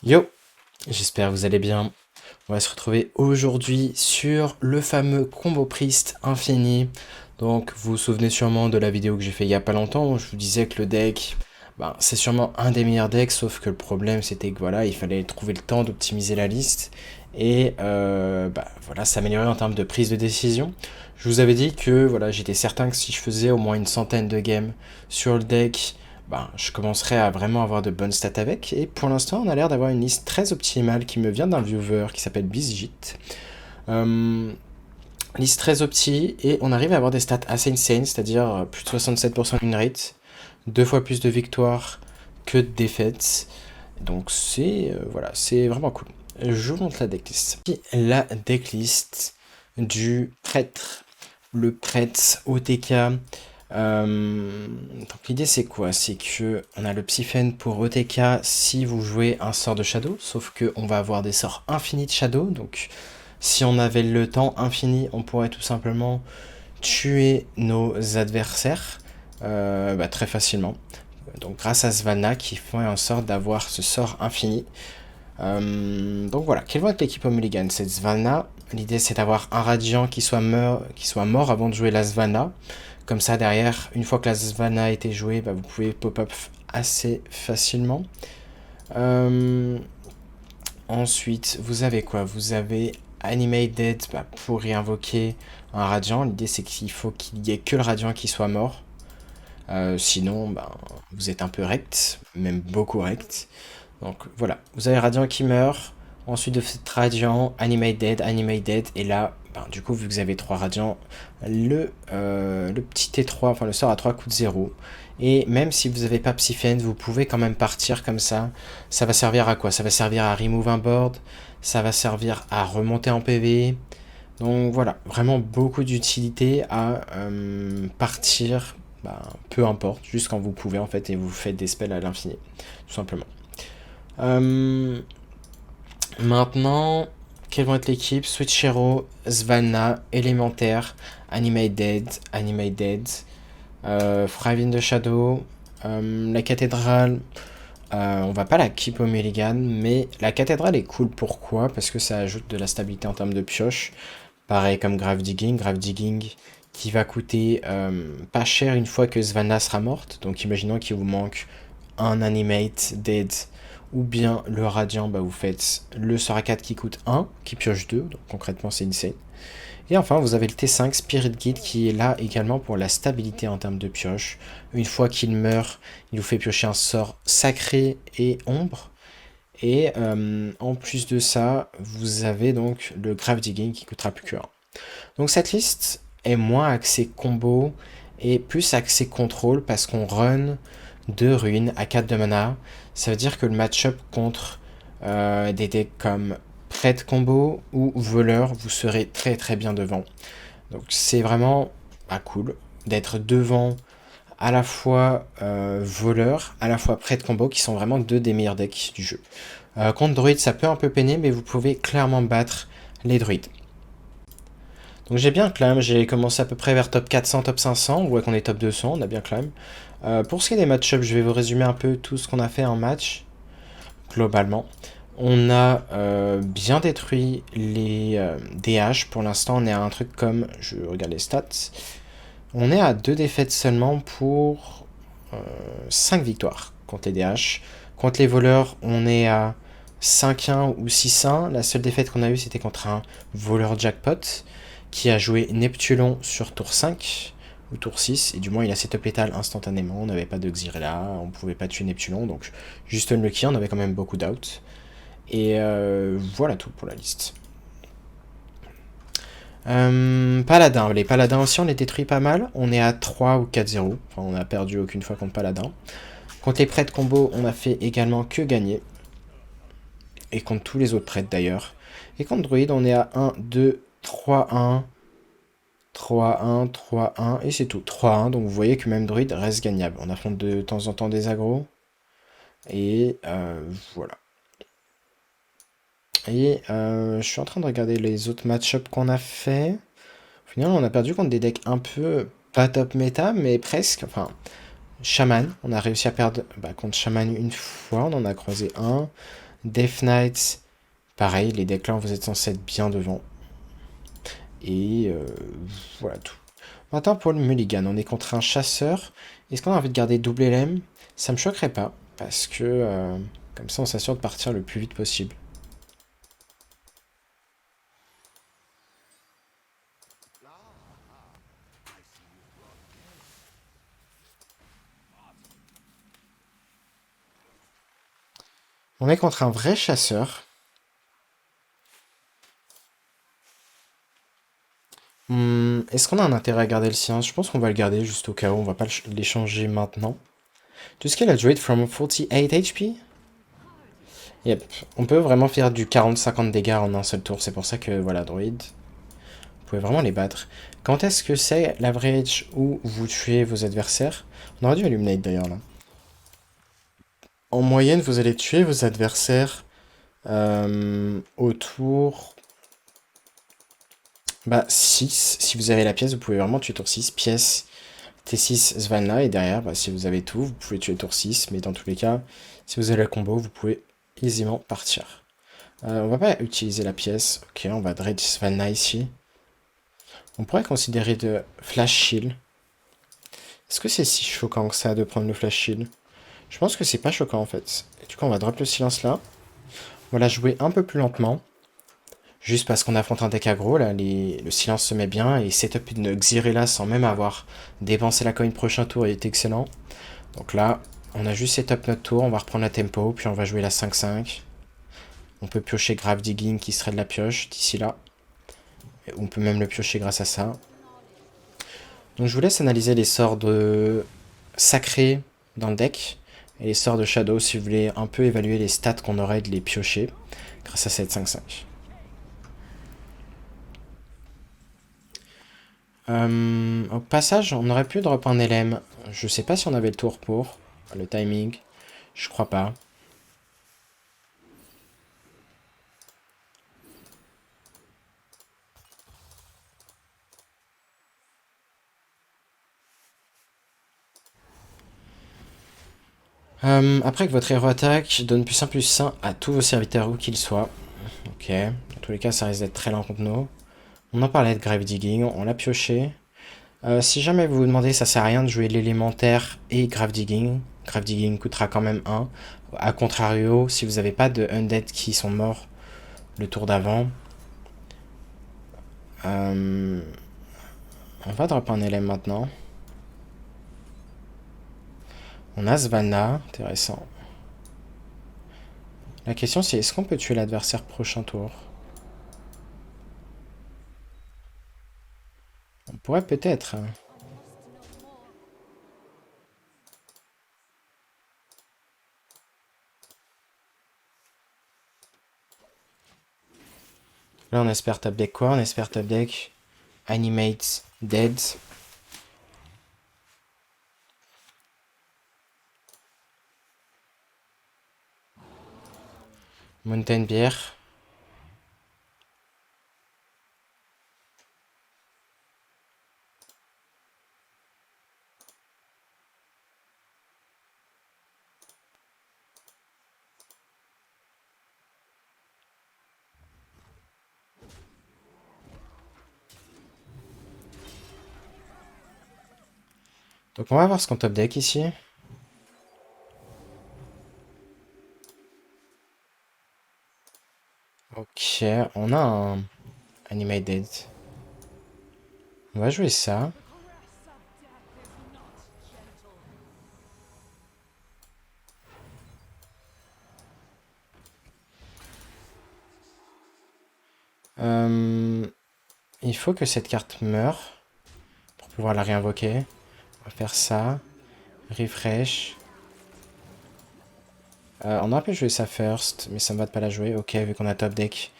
Yo, j'espère que vous allez bien. On va se retrouver aujourd'hui sur le fameux combo Priest infini. Donc vous vous souvenez sûrement de la vidéo que j'ai fait il y a pas longtemps où je vous disais que le deck, c'est sûrement un des meilleurs decks, sauf que le problème c'était que voilà, il fallait trouver le temps d'optimiser la liste et voilà, s'améliorer en termes de prise de décision. Je vous avais dit que voilà, j'étais certain que si je faisais au moins une centaine de games sur le deck, je commencerai à vraiment avoir de bonnes stats avec. Et pour l'instant, on a l'air d'avoir une liste très optimale qui me vient d'un viewer qui s'appelle Bizjit. Euh, Liste très opti, et on arrive à avoir des stats assez insane, c'est-à-dire plus de 67% win rate, deux fois plus de victoires que de défaites. Donc voilà, c'est vraiment cool. Je vous montre la decklist. La decklist du prêtre. Le prêtre OTK. Donc l'idée c'est quoi? C'est que on a le Psyfen pour OTK si vous jouez un sort de Shadow, sauf que on va avoir des sorts infinis de Shadow, donc si on avait le temps infini, on pourrait tout simplement tuer nos adversaires très facilement. Donc grâce à Svanna qui fait en sorte d'avoir ce sort infini. Donc voilà, quelle va être l'équipe Mulligan? C'est Svanna. L'idée c'est d'avoir un Radiant qui soit mort avant de jouer la Svanna. Comme ça derrière, une fois que la Svanna a été jouée, vous pouvez pop-up assez facilement. Ensuite, vous avez quoi? Vous avez Animate Dead pour réinvoquer un Radiant. L'idée c'est qu'il faut qu'il y ait que le Radiant qui soit mort. Sinon, vous êtes un peu rect, même beaucoup rect. Donc voilà, vous avez Radiant qui meurt. Ensuite de cette Radiant, Animate Dead. Et là, du coup, vu que vous avez 3 Radiants, le petit T3, enfin le sort à 3 coups de 0. Et même si vous n'avez pas Psyfend, vous pouvez quand même partir comme ça. Ça va servir à quoi? Ça va servir à remove un board. Ça va servir à remonter en PV. Donc voilà, vraiment beaucoup d'utilité à partir, peu importe, juste quand vous pouvez en fait, et vous faites des spells à l'infini, tout simplement. Maintenant, quelles vont être l'équipe? Switch Hero, Svanna, Élémentaire, Animate Dead, Thrive in the Shadow, la cathédrale. On va pas la keep au Mulligan, mais la cathédrale est cool. Pourquoi? Parce que ça ajoute de la stabilité en termes de pioche. Pareil comme Grave Digging qui va coûter pas cher une fois que Svanna sera morte. Donc imaginons qu'il vous manque un Animate Dead ou bien le Radiant, vous faites le sort à 4 qui coûte 1, qui pioche 2, donc concrètement c'est insane. Et enfin, vous avez le T5 Spirit Guide qui est là également pour la stabilité en termes de pioche. Une fois qu'il meurt, il vous fait piocher un sort sacré et ombre. Et en plus de ça, vous avez donc le Grave Digging qui coûtera plus que 1. Donc cette liste est moins axée combo et plus axée contrôle parce qu'on run 2 ruines à 4 de mana. Ça veut dire que le match-up contre des decks comme prêtre combo ou voleur, vous serez très très bien devant. Donc c'est vraiment cool d'être devant à la fois voleur, à la fois prêtre combo, qui sont vraiment deux des meilleurs decks du jeu. Contre druide, ça peut un peu peiner, mais vous pouvez clairement battre les druides. Donc j'ai bien climb, j'ai commencé à peu près vers top 400, top 500, on voit qu'on est top 200, on a bien climb. Pour ce qui est des match-ups, je vais vous résumer un peu tout ce qu'on a fait en match, globalement. On a bien détruit les DH, pour l'instant on est à un truc comme, je regarde les stats, on est à 2 défaites seulement pour 5 victoires contre les DH. Contre les voleurs, on est à 5-1 ou 6-1. La seule défaite qu'on a eue, c'était contre un voleur jackpot qui a joué Neptulon sur tour 5 ou tour 6, et du moins il a setup létal instantanément. On n'avait pas de Xyrella, on pouvait pas tuer Neptulon, donc juste unlucky, on avait quand même beaucoup d'out. Et voilà tout pour la liste. Paladin, les paladins aussi on les détruit pas mal, on est à 3 ou 4-0, enfin on a perdu aucune fois contre paladin. Contre les prêtres combo, on a fait également que gagner, et contre tous les autres prêtres d'ailleurs. Et contre druide, on est à 1, 2, 3-1, 3-1, 3-1, et c'est tout, 3-1, donc vous voyez que même druide reste gagnable. On affronte de temps en temps des agros, et voilà. Et je suis en train de regarder les autres match-up qu'on a fait. Au final, on a perdu contre des decks un peu pas top méta, mais presque. Enfin, Shaman, on a réussi à perdre contre Shaman une fois, on en a croisé un. Death Knight, pareil, les decks là, vous êtes censés être bien devant. Et voilà tout. Maintenant pour le mulligan, on est contre un chasseur. Est-ce qu'on a envie de garder double LM? Ça me choquerait pas, parce que comme ça on s'assure de partir le plus vite possible. On est contre un vrai chasseur. Est-ce qu'on a un intérêt à garder le sien? Je pense qu'on va le garder juste au cas où, on va pas l'échanger maintenant. To scale a druid from 48 HP? Yep, on peut vraiment faire du 40-50 dégâts en un seul tour, c'est pour ça que, voilà, druid, vous pouvez vraiment les battre. Quand est-ce que c'est l'average où vous tuez vos adversaires? On aurait dû illuminate d'ailleurs là. En moyenne, vous allez tuer vos adversaires autour... Bah 6, si vous avez la pièce, vous pouvez vraiment tuer tour 6, pièce T6 Svalna, et derrière, bah, si vous avez tout, vous pouvez tuer tour 6, mais dans tous les cas, si vous avez le combo, vous pouvez aisément partir. On va pas utiliser la pièce, ok, on va dredge Svalna ici. On pourrait considérer de Flash Shield. Est-ce que c'est si choquant que ça de prendre le Flash Shield? Je pense que c'est pas choquant en fait. Et du coup, on va drop le silence là. On va la jouer un peu plus lentement. Juste parce qu'on affronte un deck aggro, là, le silence se met bien. Et setup une Xyrella sans même avoir dépensé la coin prochain tour est excellent. Donc là, on a juste setup notre tour. On va reprendre la tempo, puis on va jouer la 5-5. On peut piocher Grave Digging qui serait de la pioche d'ici là. Et on peut même le piocher grâce à ça. Donc je vous laisse analyser les sorts de sacrés dans le deck et les sorts de Shadow si vous voulez un peu évaluer les stats qu'on aurait de les piocher grâce à cette 5-5. Au passage, on aurait pu drop un LM. Je sais pas si on avait le tour pour le timing. Je crois pas. Après que votre héros attaque, donne +1/+1 à tous vos serviteurs où qu'ils soient. Ok. Dans tous les cas, ça risque d'être très lent contre nous. On en parlait de Grave Digging, on l'a pioché. Si jamais vous vous demandez, ça sert à rien de jouer l'élémentaire et Grave Digging. Grave Digging coûtera quand même 1. A contrario, si vous n'avez pas de Undead qui sont morts le tour d'avant, on va drop un LM maintenant. On a Svalna, intéressant. La question c'est, est-ce qu'on peut tuer l'adversaire prochain tour? On pourrait peut-être. Là on espère top deck quoi? On espère top deck Animate Dead. Mountain Beer. Donc on va voir ce qu'on top deck ici. Ok, on a un Animated. On va jouer ça. Il faut que cette carte meure pour pouvoir la réinvoquer. On va faire ça. Refresh. On aurait pu jouer ça first, mais ça me va de pas la jouer. Ok, vu qu'on a top deck.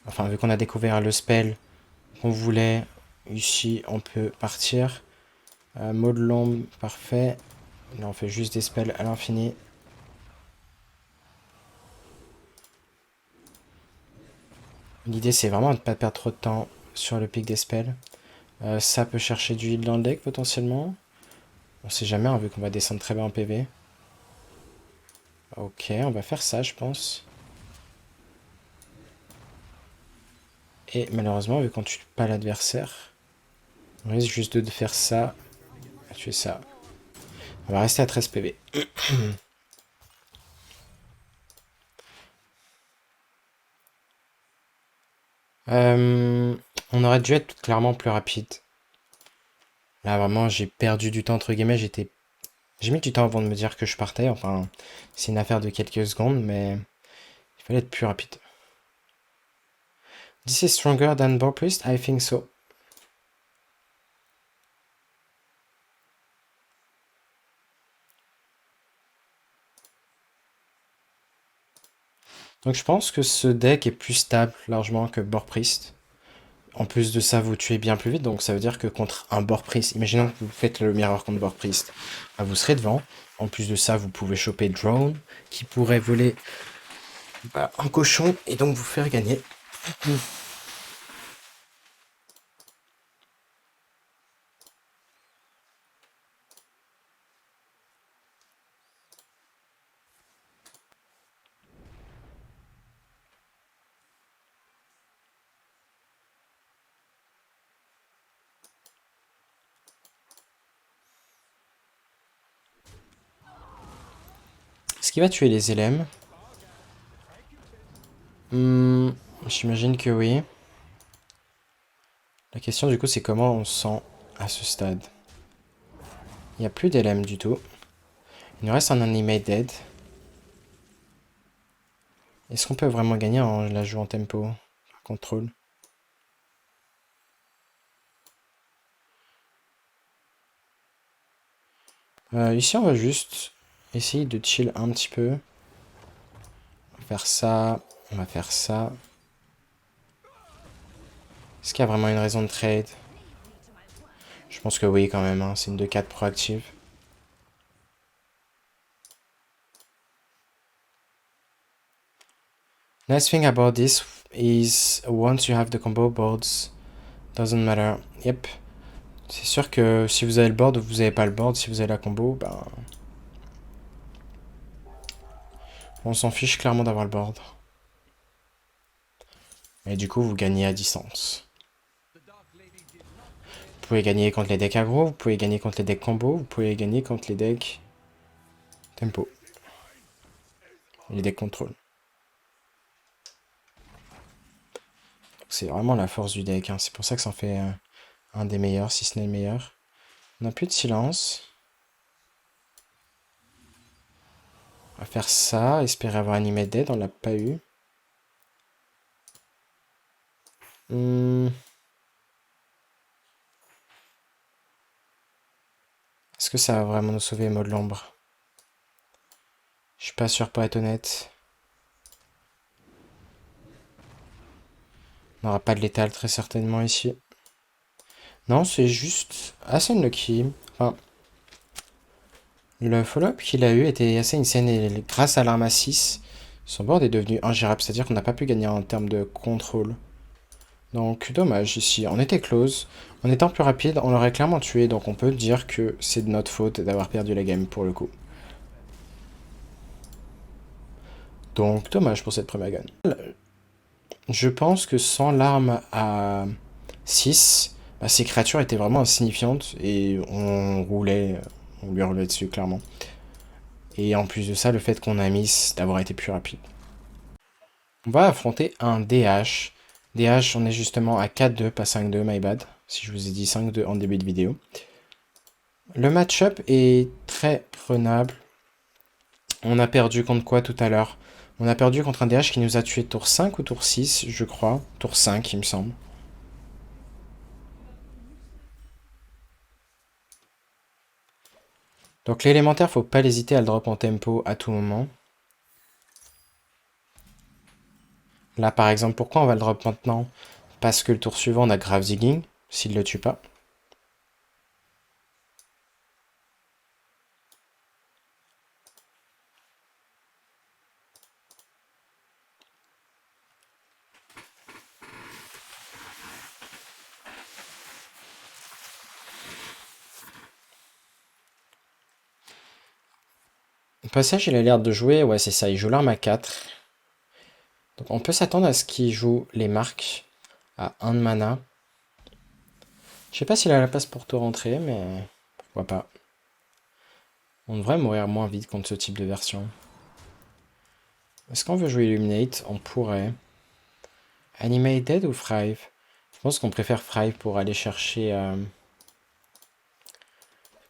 Enfin, vu qu'on a découvert le spell qu'on voulait, ici, on peut partir. Mot de l'ombre, parfait. Là, on fait juste des spells à l'infini. L'idée, c'est vraiment de ne pas perdre trop de temps sur le pic des spells. Ça peut chercher du heal dans le deck, potentiellement. On sait jamais, hein, vu qu'on va descendre très bas en PV. Ok, on va faire ça, je pense. Et malheureusement, vu qu'on tue pas l'adversaire, on risque juste de faire ça. Tuer ça. On va rester à 13 PV. On aurait dû être clairement plus rapide. Là, vraiment, j'ai perdu du temps, entre guillemets. J'ai mis du temps avant de me dire que je partais. Enfin, c'est une affaire de quelques secondes, mais il fallait être plus rapide. This is stronger than Boar Priest? I think so. Donc je pense que ce deck est plus stable largement que Boar Priest. En plus de ça, vous tuez bien plus vite, donc ça veut dire que contre un Boar Priest, imaginons que vous faites le mirror contre Boar Priest, bah, vous serez devant. En plus de ça, vous pouvez choper Drone, qui pourrait voler un cochon et donc vous faire gagner. Ce qui va tuer les LM. J'imagine que oui. La question du coup c'est comment on sent à ce stade. Il n'y a plus d'LM du tout. Il nous reste un Animated. Est-ce qu'on peut vraiment gagner en la jouant en tempo? Contrôle. Ici on va juste essayer de chill un petit peu. On va faire ça. On va faire ça. Est-ce qu'il y a vraiment une raison de trade? Je pense que oui quand même, hein. C'est une 2-4 proactive. Nice thing about this is once you have the combo boards, doesn't matter. Yep. C'est sûr que si vous avez le board ou vous avez pas le board, si vous avez la combo, ben... on s'en fiche clairement d'avoir le board. Et du coup, vous gagnez à distance. Vous pouvez gagner contre les decks aggro, vous pouvez gagner contre les decks combo, vous pouvez gagner contre les decks tempo. Et les decks contrôle. C'est vraiment la force du deck, hein. C'est pour ça que ça en fait un des meilleurs, si ce n'est le meilleur. On n'a plus de silence. On va faire ça, espérer avoir animé dead, on l'a pas eu. Est-ce que ça va vraiment nous sauver, mot de l'ombre? Je suis pas sûr pour être honnête. On n'aura pas de létal très certainement ici. Non, c'est juste assez unlucky. Enfin, le follow-up qu'il a eu était assez insane et grâce à l'arme à 6, son board est devenu ingérable. C'est-à-dire qu'on n'a pas pu gagner en termes de contrôle. Donc dommage ici. On était close. En étant plus rapide, on l'aurait clairement tué. Donc on peut dire que c'est de notre faute d'avoir perdu la game pour le coup. Donc dommage pour cette première gun. Je pense que sans l'arme à 6, bah, ces créatures étaient vraiment insignifiantes et on lui roulait dessus clairement. Et en plus de ça, le fait qu'on a mis d'avoir été plus rapide. On va affronter un DH. DH, on est justement à 4-2, pas 5-2, my bad. Si je vous ai dit 5-2 en début de vidéo. Le match-up est très prenable. On a perdu contre quoi tout à l'heure? On a perdu contre un DH qui nous a tué tour 5 ou tour 6, je crois. Tour 5, il me semble. Donc l'élémentaire, faut pas l'hésiter à le drop en tempo à tout moment. Là, par exemple, pourquoi on va le drop maintenant? Parce que le tour suivant, on a grave zigging, s'il le tue pas. Le passage, il a l'air de jouer, ouais, c'est ça, il joue l'arme à 4. Donc on peut s'attendre à ce qu'il joue les marques à 1 de mana. Je sais pas s'il a la place pour tout rentrer, mais pourquoi pas. On devrait mourir moins vite contre ce type de version. Est-ce qu'on veut jouer Illuminate? On pourrait. Animated ou Thrive? Je pense qu'on préfère Thrive pour aller chercher...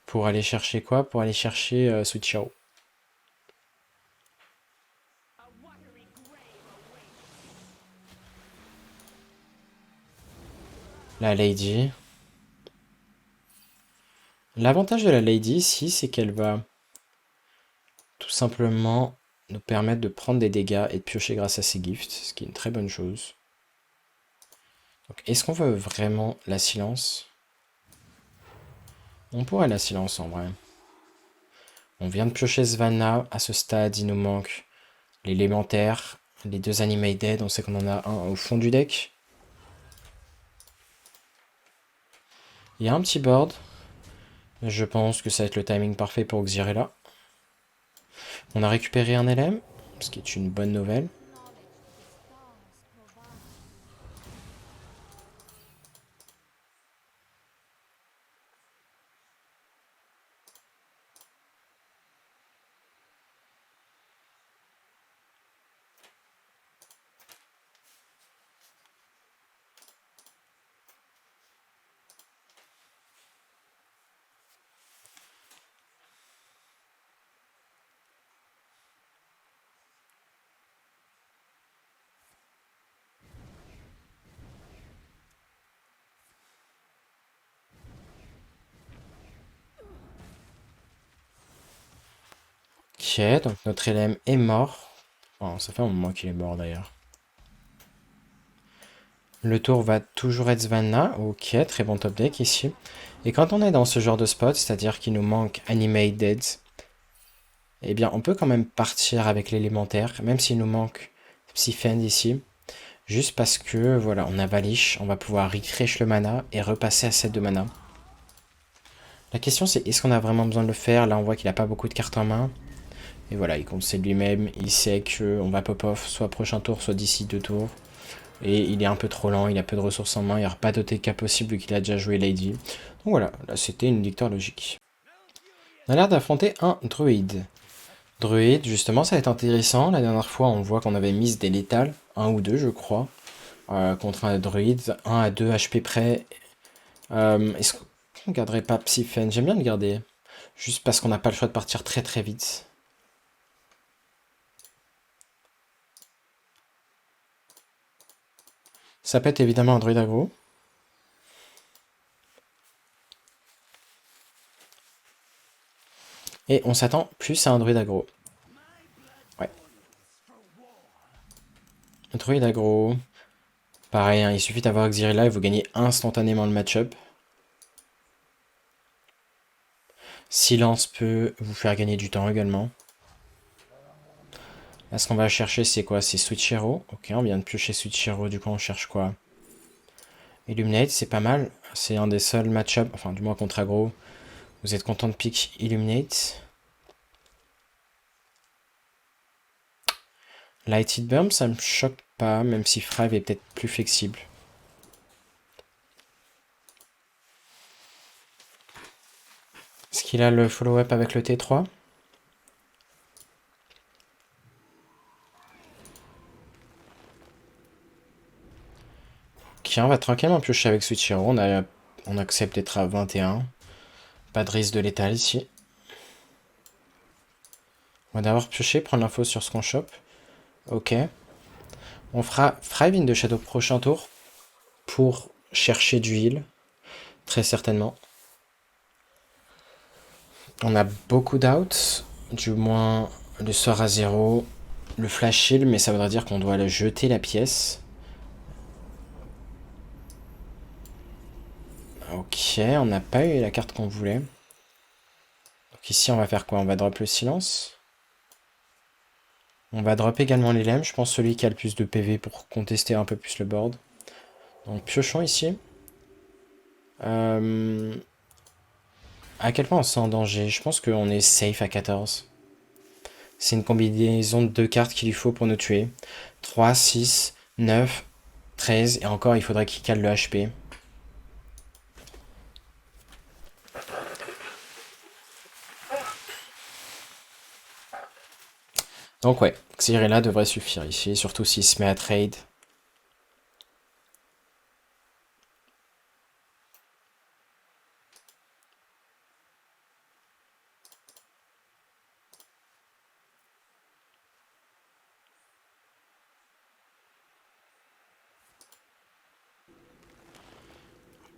pour aller chercher quoi? Pour aller chercher Suichiro. La Lady. L'avantage de la Lady ici, c'est qu'elle va tout simplement nous permettre de prendre des dégâts et de piocher grâce à ses gifts, ce qui est une très bonne chose. Donc, est-ce qu'on veut vraiment la silence? On pourrait la silence en vrai. On vient de piocher Svanna. À ce stade, il nous manque l'élémentaire, les 2 Animated. On sait qu'on en a un au fond du deck. Il y a un petit board. Je pense que ça va être le timing parfait pour Xyrella. On a récupéré un LM, ce qui est une bonne nouvelle. Ok, donc notre LM est mort. Oh, ça fait un moment qu'il est mort d'ailleurs. Le tour va toujours être Svanna. Ok, très bon top deck ici. Et quand on est dans ce genre de spot, c'est-à-dire qu'il nous manque Animated, eh bien on peut quand même partir avec l'élémentaire, même s'il nous manque Psyfend ici. Juste parce que, voilà, on a Valish, on va pouvoir refresh le mana et repasser à 7 de mana. La question c'est, est-ce qu'on a vraiment besoin de le faire? Là on voit qu'il n'a pas beaucoup de cartes en main. Et voilà, il concède lui-même, il sait qu'on va pop-off soit prochain tour, soit d'ici 2 tours. Et il est un peu trop lent, il a peu de ressources en main, il n'y aura pas d'OTK possible vu qu'il a déjà joué Lady. Donc voilà, là c'était une victoire logique. On a l'air d'affronter un druide. Druide, justement, ça va être intéressant. La dernière fois, on voit qu'on avait mis des létales, un ou deux je crois, contre un druide, 1 à 2 HP près. Est-ce qu'on garderait pas Psyfen? J'aime bien le garder, juste parce qu'on n'a pas le choix de partir très très vite. Ça peut être évidemment un druide aggro. Et on s'attend plus à un druide aggro. Ouais. Un druide aggro. Pareil, hein, il suffit d'avoir Xyrella et vous gagnez instantanément le match-up. Silence peut vous faire gagner du temps également. Là, ce qu'on va chercher, c'est quoi? C'est Switchero. Ok, on vient de piocher Switchero, du coup on cherche quoi? Illuminate, c'est pas mal. C'est un des seuls match-up, enfin du moins contre aggro. Vous êtes content de pick Illuminate. Lighted Burn, ça me choque pas, même si Thrive est peut-être plus flexible. Est-ce qu'il a le follow-up avec le T3? Ok, on va tranquillement piocher avec Switchero. On accepte d'être à 21. Pas de risque de létal ici. On va d'abord piocher, prendre l'info sur ce qu'on chope. Ok. On fera Thrive in the Shadow prochain tour pour chercher du heal. Très certainement. On a beaucoup d'outs. Du moins, le sort à 0. Le flash heal, mais ça voudrait dire qu'on doit le jeter la pièce. Ok, on n'a pas eu la carte qu'on voulait. Donc ici, on va faire quoi? On va drop le silence. On va drop également les lemmes. Je pense celui qui a le plus de PV pour contester un peu plus le board. Donc piochons ici. À quel point on se sent en danger? Je pense qu'on est safe à 14. C'est une combinaison de 2 cartes qu'il lui faut pour nous tuer. 3, 6, 9. 13, et encore, il faudrait qu'il cale le HP. Donc ouais, Xyrella devrait suffire ici, surtout s'il se met à trade.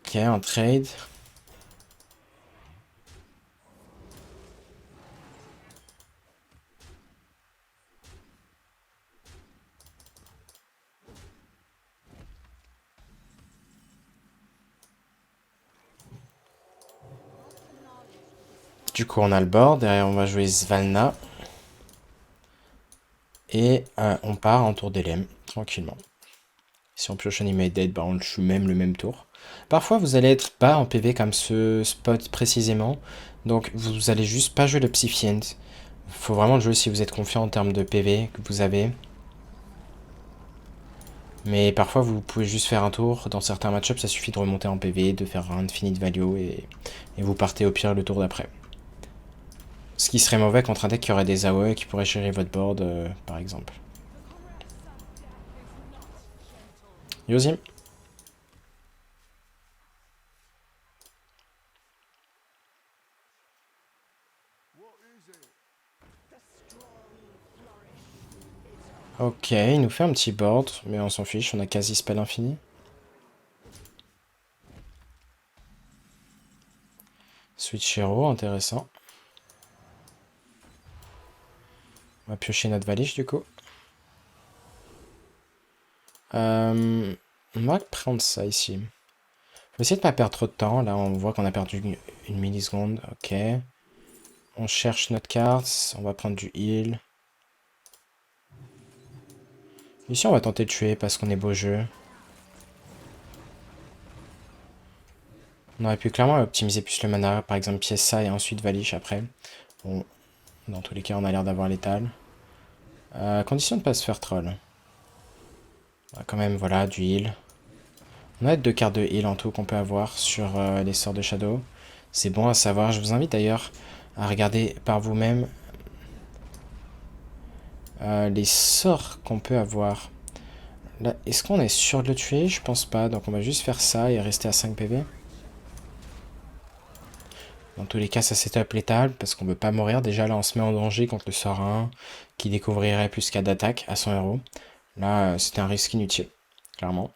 Ok, un trade. Du coup, on a le board. Derrière, on va jouer Svalna. Et on part en tour d'Elem, tranquillement. Si on pioche Animate Dead, bah on le joue même le même tour. Parfois, vous allez être bas en PV comme ce spot précisément. Donc, vous allez juste pas jouer le Psyfiend. Faut vraiment le jouer si vous êtes confiant en termes de PV que vous avez. Mais parfois, vous pouvez juste faire un tour. Dans certains match-ups, ça suffit de remonter en PV, de faire un Infinite Value et vous partez au pire le tour d'après. Ce qui serait mauvais contre un deck qui aurait des AOE qui pourrait gérer votre board, par exemple. Yozim. Ok, il nous fait un petit board, mais on s'en fiche, on a quasi spell infini. Switch Hero, intéressant. On va piocher notre valise du coup. On va prendre ça ici. Faut essayer de pas perdre trop de temps. Là, on voit qu'on a perdu une milliseconde. Ok. On cherche notre carte. On va prendre du heal. Ici, on va tenter de tuer parce qu'on est beau jeu. On aurait pu clairement optimiser plus le mana. Par exemple, pièce ça et ensuite Valish après. Bon, dans tous les cas, on a l'air d'avoir l'étal. Condition de pas se faire troll. Quand même, voilà, du heal. On a 2 cartes de heal en tout qu'on peut avoir sur les sorts de Shadow. C'est bon à savoir. Je vous invite d'ailleurs à regarder par vous-même les sorts qu'on peut avoir. Là, est-ce qu'on est sûr de le tuer? Je pense pas. Donc on va juste faire ça et rester à 5 PV. Dans tous les cas, ça setup létal parce qu'on veut pas mourir. Déjà là, on se met en danger contre le sort 1 qui découvrirait plus qu'à d'attaque à 100 euros. Là, c'était un risque inutile, clairement.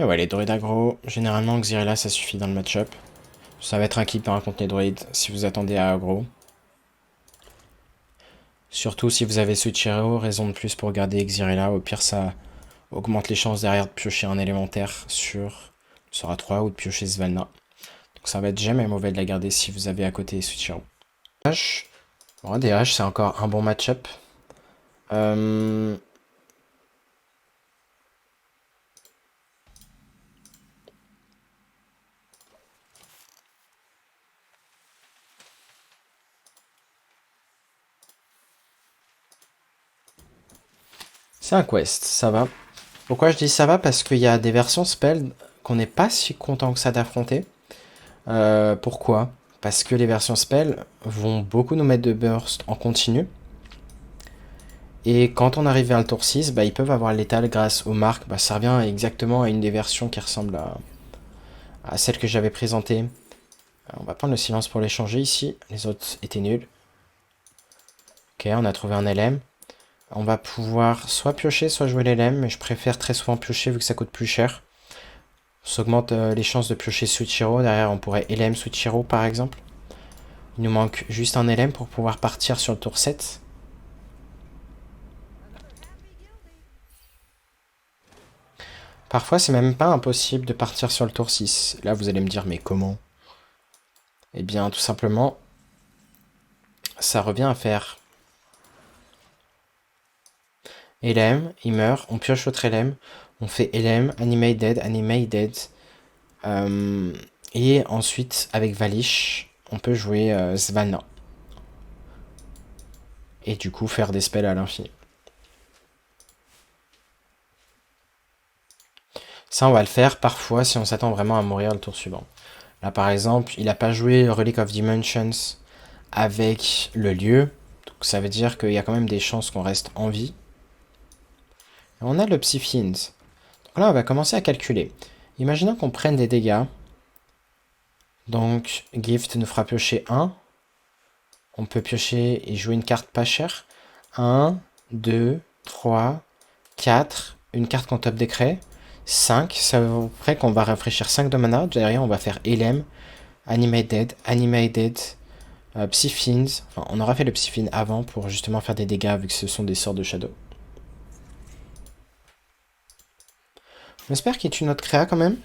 Et ouais, les druides aggro, généralement Xyrella ça suffit dans le match-up. Ça va être un keep contre les druides si vous attendez à aggro. Surtout si vous avez Switch Hero, raison de plus pour garder Xyrella. Au pire, ça augmente les chances derrière de piocher un élémentaire sur Sora 3 ou de piocher Svalna. Donc ça va être jamais mauvais de la garder si vous avez à côté Switch Hero. Bon, DH, c'est encore un bon match-up. C'est un quest, ça va. Pourquoi je dis ça va? Parce qu'il y a des versions spell qu'on n'est pas si content que ça d'affronter. Pourquoi? Parce que les versions spell vont beaucoup nous mettre de burst en continu. Et quand on arrive vers le tour 6, bah, ils peuvent avoir l'étal grâce aux marques. Bah, ça revient exactement à une des versions qui ressemble à celle que j'avais présentée. On va prendre le silence pour l'échanger ici. Les autres étaient nuls. Ok, on a trouvé un LM. On va pouvoir soit piocher, soit jouer l'LM, mais je préfère très souvent piocher vu que ça coûte plus cher. Ça augmente les chances de piocher Switch Hero. Derrière, on pourrait LM Switch Hero par exemple. Il nous manque juste un LM pour pouvoir partir sur le tour 7. Parfois, c'est même pas impossible de partir sur le tour 6. Là, vous allez me dire, mais comment? Eh bien, tout simplement, ça revient à faire Elem, il meurt, on pioche l'autre Elem, on fait Elem, Animate Dead. Euh, et ensuite, avec Valish, on peut jouer Svalna. Et du coup, faire des spells à l'infini. Ça, on va le faire parfois si on s'attend vraiment à mourir le tour suivant. Là, par exemple, il n'a pas joué Relic of Dimensions avec le lieu. Donc ça veut dire qu'il y a quand même des chances qu'on reste en vie. Et on a le Psy-Fiend. Donc là, on va commencer à calculer. Imaginons qu'on prenne des dégâts. Donc, Gift nous fera piocher 1. On peut piocher et jouer une carte pas chère. 1, 2, 3, 4. Une carte qu'on top décret. 5. Ça veut dire qu'on va rafraîchir 5 de mana. Derrière, on va faire Elem, Animate Dead, Psy-Fiends. Enfin, on aura fait le Psy-Fiend avant pour justement faire des dégâts vu que ce sont des sorts de Shadow. J'espère qu'il tue notre créa quand même.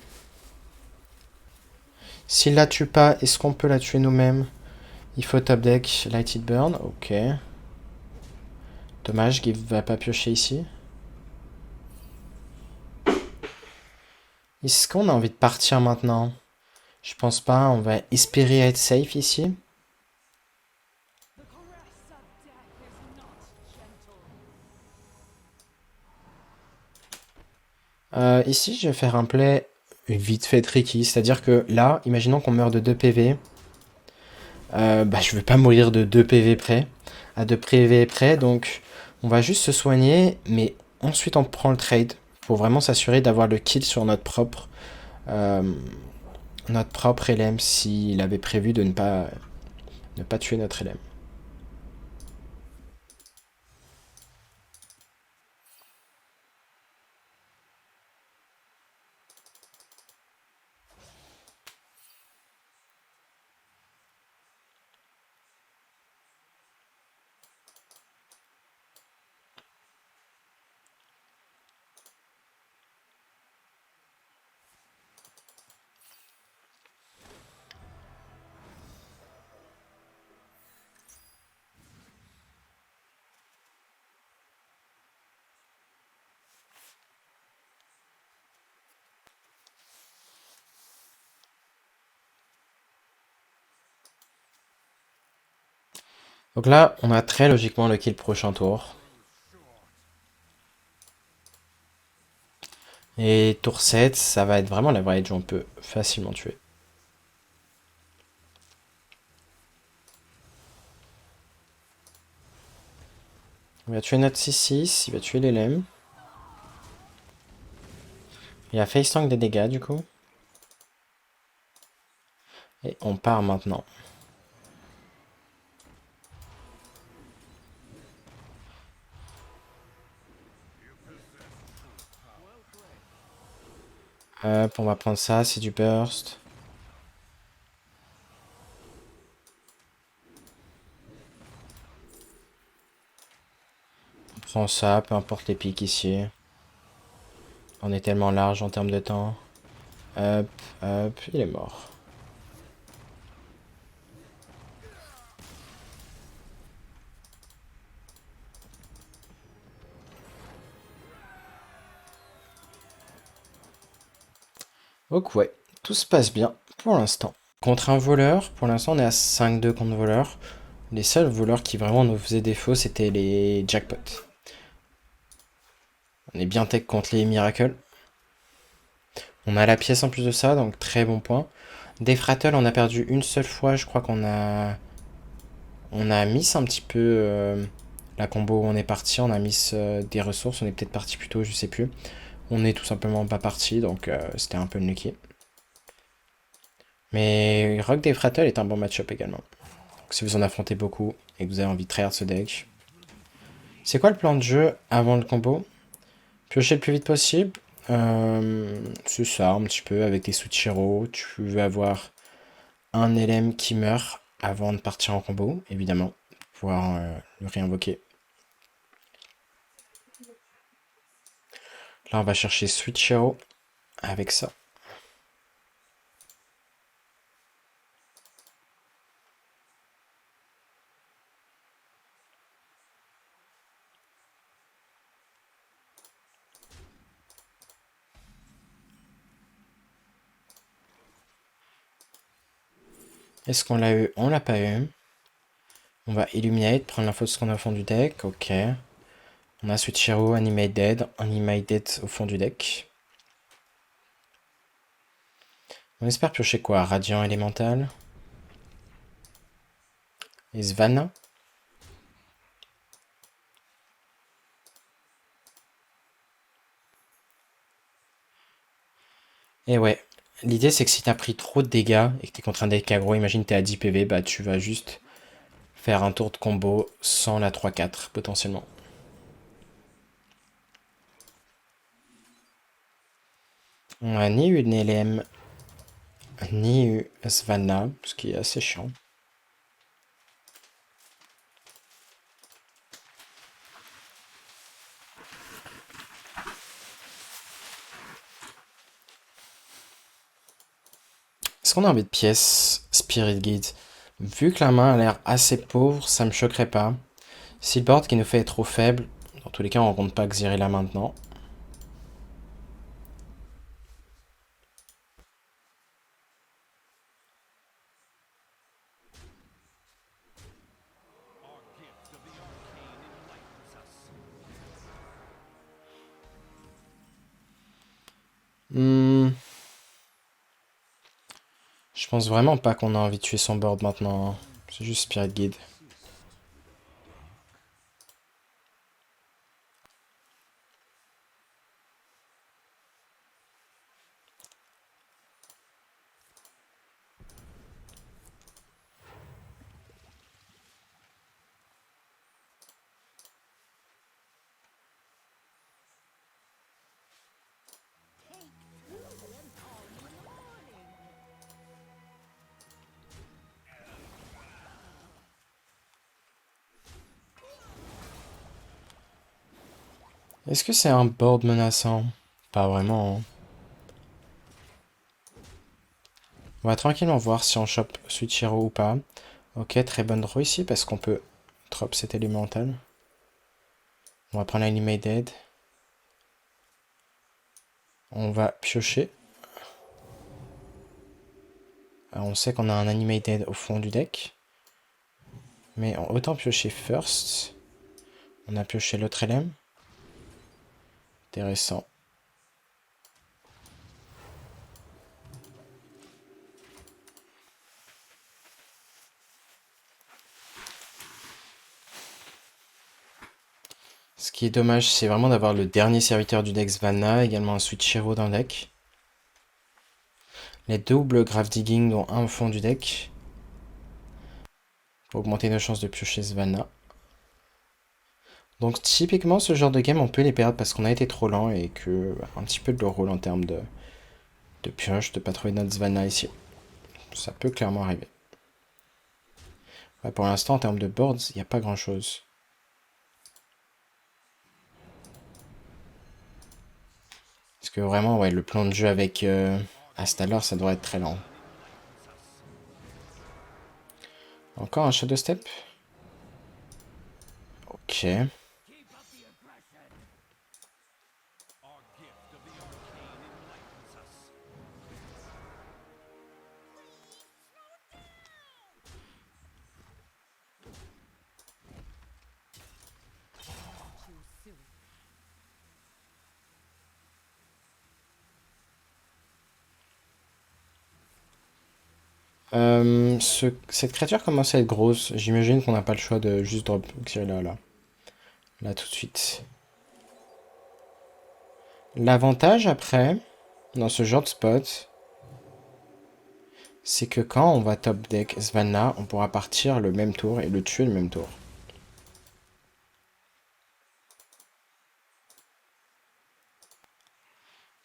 S'il la tue pas, est-ce qu'on peut la tuer nous-mêmes? Il faut top deck Lighted Burn. Ok. Dommage, Give va pas piocher ici. Est-ce qu'on a envie de partir maintenant? Je pense pas, on va espérer être safe ici. Ici, je vais faire un play vite fait tricky. C'est-à-dire que là, imaginons qu'on meurt de 2 PV. Bah, je vais pas mourir de 2 PV près. À 2 PV près, donc on va juste se soigner. Mais ensuite, on prend le trade. Pour vraiment s'assurer d'avoir le kill sur euh, notre propre LM s'il avait prévu de ne pas tuer notre LM. Donc là, on a très logiquement le kill prochain tour. Et tour 7, ça va être vraiment la vraie edge, on peut facilement tuer. Il va tuer notre 6-6, il va tuer l'élème. Il a face tank des dégâts du coup. Et on part maintenant. Hop, on va prendre ça, c'est du burst. On prend ça, peu importe les pics ici. On est tellement large en termes de temps. Hop, hop, il est mort. Donc ouais, tout se passe bien pour l'instant. Contre un voleur, pour l'instant on est à 5-2 contre voleur. Les seuls voleurs qui vraiment nous faisaient défaut, c'était les jackpots. On est bien tech contre les miracles. On a la pièce en plus de ça, donc très bon point. Des Frattle, on a perdu une seule fois, je crois qu'on a... On a miss un petit peu la combo où on est parti, on a miss des ressources, on est peut-être parti plus tôt, je sais plus. On est tout simplement pas parti, donc c'était un peu lucky. Mais Rock des Frattle est un bon match-up également. Donc, si vous en affrontez beaucoup et que vous avez envie de tryhard ce deck. C'est quoi le plan de jeu avant le combo? Piocher le plus vite possible. C'est ça, un petit peu, avec des Suichiro. Tu veux avoir un LM qui meurt avant de partir en combo, évidemment. Pour pouvoir le réinvoquer. Là, on va chercher Suichiro avec ça. Est-ce qu'on l'a eu? On l'a pas eu. On va Illuminate, prendre l'info de ce qu'on a au fond du deck. Ok. On a Switch Hero, Animated au fond du deck. On espère piocher quoi? Radiant élémental. Et Svanna. Et ouais. L'idée c'est que si t'as pris trop de dégâts et que t'es contre un deck aggro, imagine t'es à 10 PV, bah tu vas juste faire un tour de combo sans la 3-4 potentiellement. On a ni eu Nelem, ni eu Svanna, ce qui est assez chiant. Est-ce qu'on a envie de pièces Spirit Guide? Vu que la main a l'air assez pauvre, ça me choquerait pas. Si le board qui nous fait est trop faible, dans tous les cas on compte pas Xyrilla maintenant. Hmm. Je pense vraiment pas qu'on a envie de tuer son board maintenant, hein. C'est juste Spirit Guide. Est-ce que c'est un board menaçant? Pas vraiment, hein. On va tranquillement voir si on chope Switch Hero ou pas. Ok, très bonne draw ici parce qu'on peut drop cet élémental. On va prendre l'Animated. On va piocher. Alors, on sait qu'on a un Animated au fond du deck. Mais autant piocher first. On a pioché l'autre LM. Intéressant. Ce qui est dommage, c'est vraiment d'avoir le dernier serviteur du deck Svanna, également un Switch Hero dans le deck. Les doubles Grave Digging, dont un au fond du deck. Pour augmenter nos chances de piocher Svanna. Donc typiquement, ce genre de game, on peut les perdre parce qu'on a été trop lent et que un petit peu de leur rôle en termes de pioche, de pas trouver notre Svanna ici. Ça peut clairement arriver. Ouais, pour l'instant, en termes de boards, il n'y a pas grand-chose. Parce que vraiment, ouais, le plan de jeu avec Astalor, ça devrait être très lent. Encore un Shadow Step? Ok. Cette créature commence à être grosse. J'imagine qu'on n'a pas le choix de juste drop Xyrilla là. Là tout de suite. L'avantage après, dans ce genre de spot, c'est que quand on va top deck Svanna, on pourra partir le même tour et le tuer le même tour.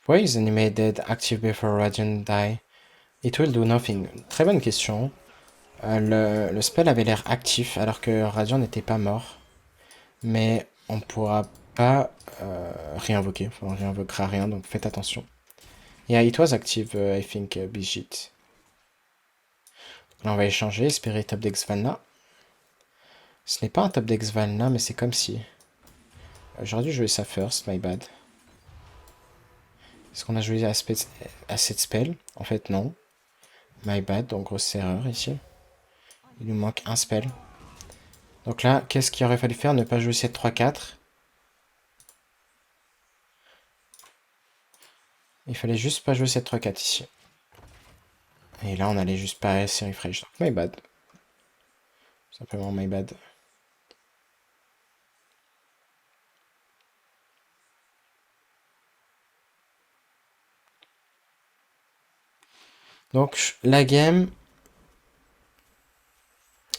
Why is animated active before Radiant die? It will do nothing. Très bonne question. Le spell avait l'air actif alors que Radiant n'était pas mort. Mais on pourra pas réinvoquer. Enfin, on réinvoquera rien, donc faites attention. Yeah, it was active, I think, Bijit. Là, on va échanger, espérer top deck Svanna. Ce n'est pas un top deck Svanna, mais c'est comme si. J'aurais dû jouer ça first, my bad. Est-ce qu'on a joué à cette spell? En fait, non. My bad, donc grosse erreur ici. Il nous manque un spell. Donc là, qu'est-ce qu'il aurait fallu faire? Ne pas jouer 7-3-4. Il fallait juste pas jouer 7-3-4 ici. Et là, on allait juste pas assez refresh. Donc, my bad. Simplement my bad. Donc, la game...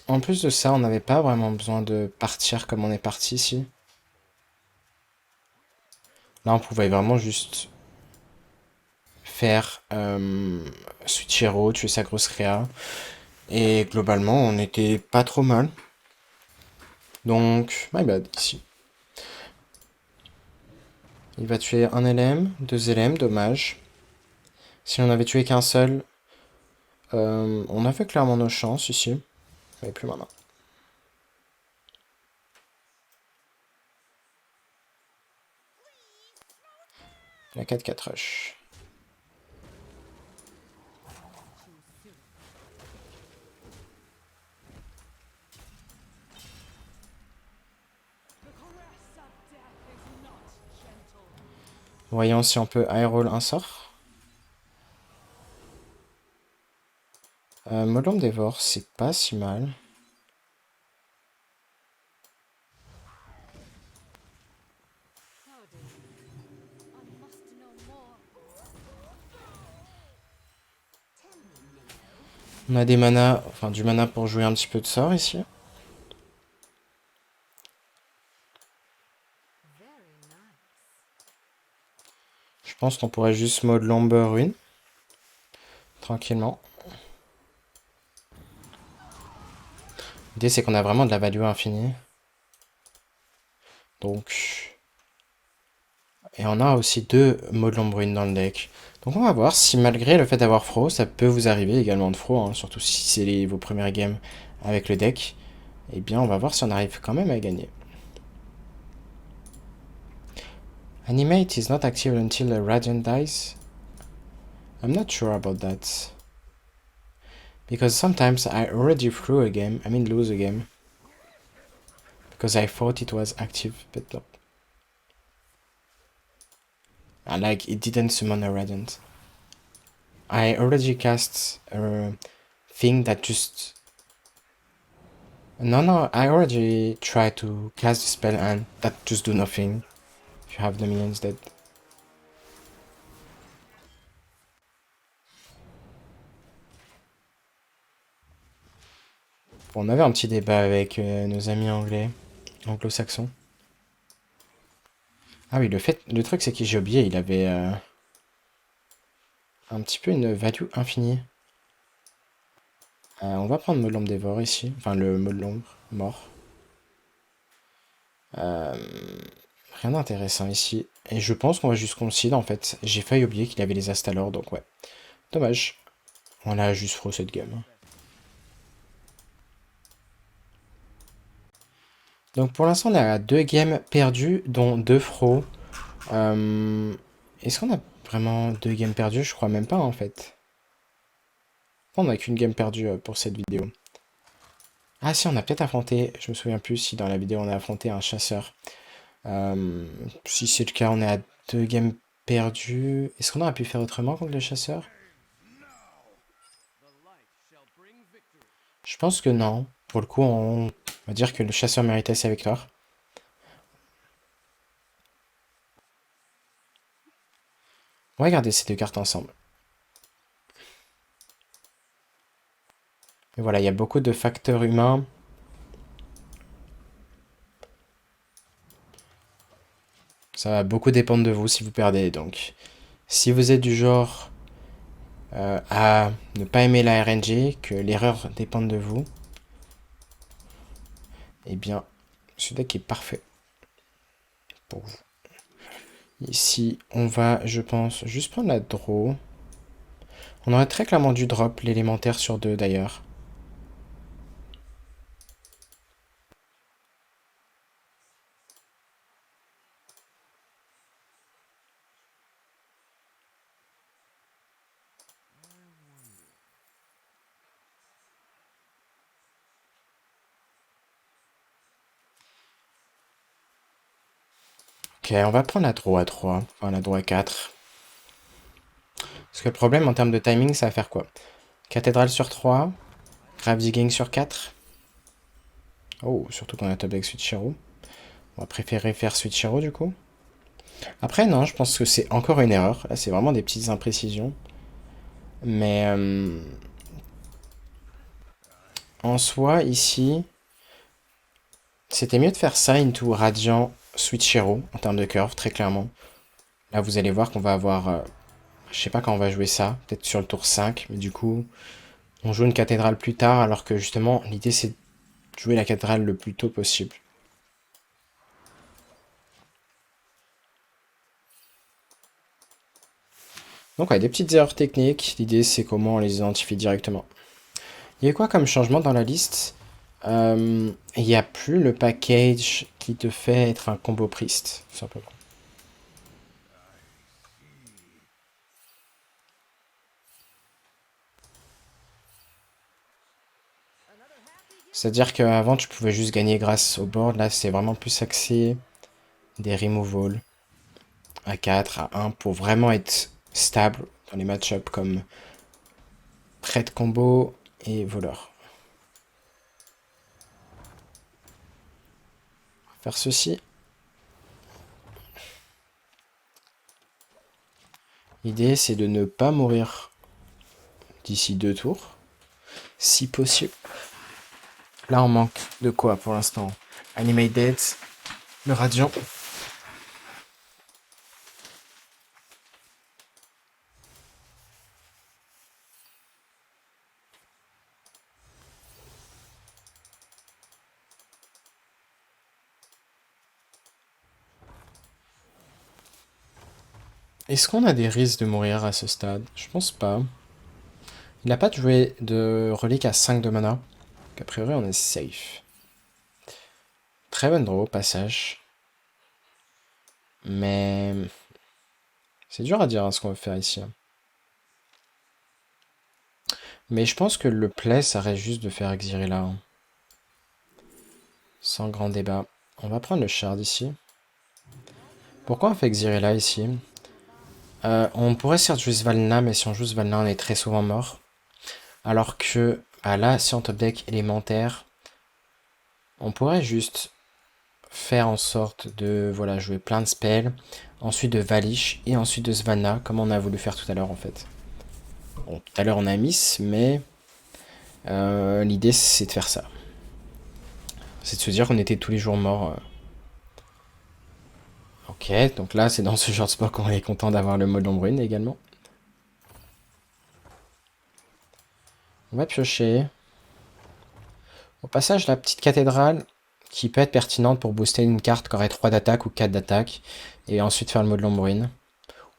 En plus de ça, on n'avait pas vraiment besoin de partir comme on est parti ici. Là, on pouvait vraiment juste faire switch hero, tuer sa grosse créa. Et globalement, on était pas trop mal. Donc, my bad ici. Il va tuer un LM, deux LM, dommage. Si on avait tué qu'un seul, on avait clairement nos chances ici. Mais plus maintenant. La 4-4 rush. Voyons si on peut high roll un sort. Molombe dévore, c'est pas si mal. On a des manas, enfin du mana pour jouer un petit peu de sort ici. Je pense qu'on pourrait juste mode Lomber Ruine. Tranquillement. L'idée c'est qu'on a vraiment de la value infinie. Donc... Et on a aussi deux modes Lombrune dans le deck. Donc on va voir si malgré le fait d'avoir Fro, ça peut vous arriver également de Fro, hein, surtout si c'est vos premières games avec le deck. Eh bien on va voir si on arrive quand même à gagner. Animate is not active until a Radiant dies. I'm not sure about that. Because sometimes I already threw a game, I mean lose a game. Because I thought it was active, but no. Like, it didn't summon a Radiant. I already cast a thing that just... No, I already tried to cast the spell and that just do nothing. If you have the minions dead. Bon, on avait un petit débat avec nos amis anglais, anglo-saxons. Ah oui, le truc c'est que j'ai oublié, il avait un petit peu une value infinie. On va prendre Molombe dévore ici, enfin le Molombe mort. Rien d'intéressant ici. Et je pense qu'on va juste concede en fait. J'ai failli oublier qu'il avait les Astalor, donc ouais. Dommage. On a juste fro cette game. Donc pour l'instant on a 2 games perdues, dont 2 fro. Est-ce qu'on a vraiment 2 games perdues? Je crois même pas en fait. On n'a qu'une game perdue pour cette vidéo. Ah si, on a peut-être affronté, je me souviens plus si dans la vidéo on a affronté un chasseur. Si c'est le cas, on est à 2 games perdues. Est-ce qu'on aurait pu faire autrement contre le chasseur? Je pense que non. Pour le coup, on va dire que le chasseur méritait sa victoire. On va regarder ces deux cartes ensemble. Et voilà, il y a beaucoup de facteurs humains. Ça va beaucoup dépendre de vous si vous perdez. Donc, si vous êtes du genre à ne pas aimer la RNG, que l'erreur dépende de vous, eh bien, ce deck est parfait pour vous. Ici, on va, je pense, juste prendre la draw. On aurait très clairement dû drop l'élémentaire sur 2 d'ailleurs. Ok, on va prendre la draw à 3. Enfin, la draw à 4. Parce que le problème en termes de timing, ça va faire quoi? Cathédrale sur 3. Grave digging sur 4. Oh, surtout qu'on a top deck Switchero. On va préférer faire Switchero du coup. Après, non, je pense que c'est encore une erreur. Là, c'est vraiment des petites imprécisions. Mais en soi, ici, c'était mieux de faire ça into Radiant Switchero en termes de curve, très clairement. Là, vous allez voir qu'on va avoir... je sais pas quand on va jouer ça, peut-être sur le tour 5, mais du coup, on joue une cathédrale plus tard, alors que justement, l'idée c'est de jouer la cathédrale le plus tôt possible. Donc ouais, des petites erreurs techniques, l'idée c'est comment on les identifie directement. Il y a quoi comme changement dans la liste? Il n'y a plus le package qui te fait être un combo priest, tout simplement. C'est-à-dire qu'avant tu pouvais juste gagner grâce au board, là c'est vraiment plus axé des removals à 4, à 1 pour vraiment être stable dans les match-ups comme prêtre combo et voleur. Faire ceci. L'idée c'est de ne pas mourir d'ici 2 tours, si possible. Là on manque de quoi pour l'instant? Animate Dead, le Radiant. Est-ce qu'on a des risques de mourir à ce stade? Je pense pas. Il n'a pas joué de relique à 5 de mana. Donc a priori on est safe. Très bonne draw, passage. Mais c'est dur à dire hein, ce qu'on va faire ici. Mais je pense que le play, ça reste juste de faire Xyrella. Hein. Sans grand débat. On va prendre le shard ici. Pourquoi on fait Xyrella ici? On pourrait certes jouer Svalna, mais si on joue Svalna, on est très souvent mort. Alors que bah là, si on top deck élémentaire, on pourrait juste faire en sorte de voilà, jouer plein de spells, ensuite de Valish et ensuite de Svalna, comme on a voulu faire tout à l'heure en fait. Bon, tout à l'heure on a Miss, mais l'idée c'est de faire ça. C'est de se dire qu'on était tous les jours morts. Ok, donc là c'est dans ce genre de spot qu'on est content d'avoir le mode Ombrune également. On va piocher. Au passage, la petite cathédrale qui peut être pertinente pour booster une carte qui aurait 3 d'attaque ou 4 d'attaque. Et ensuite faire le mode Lombrine.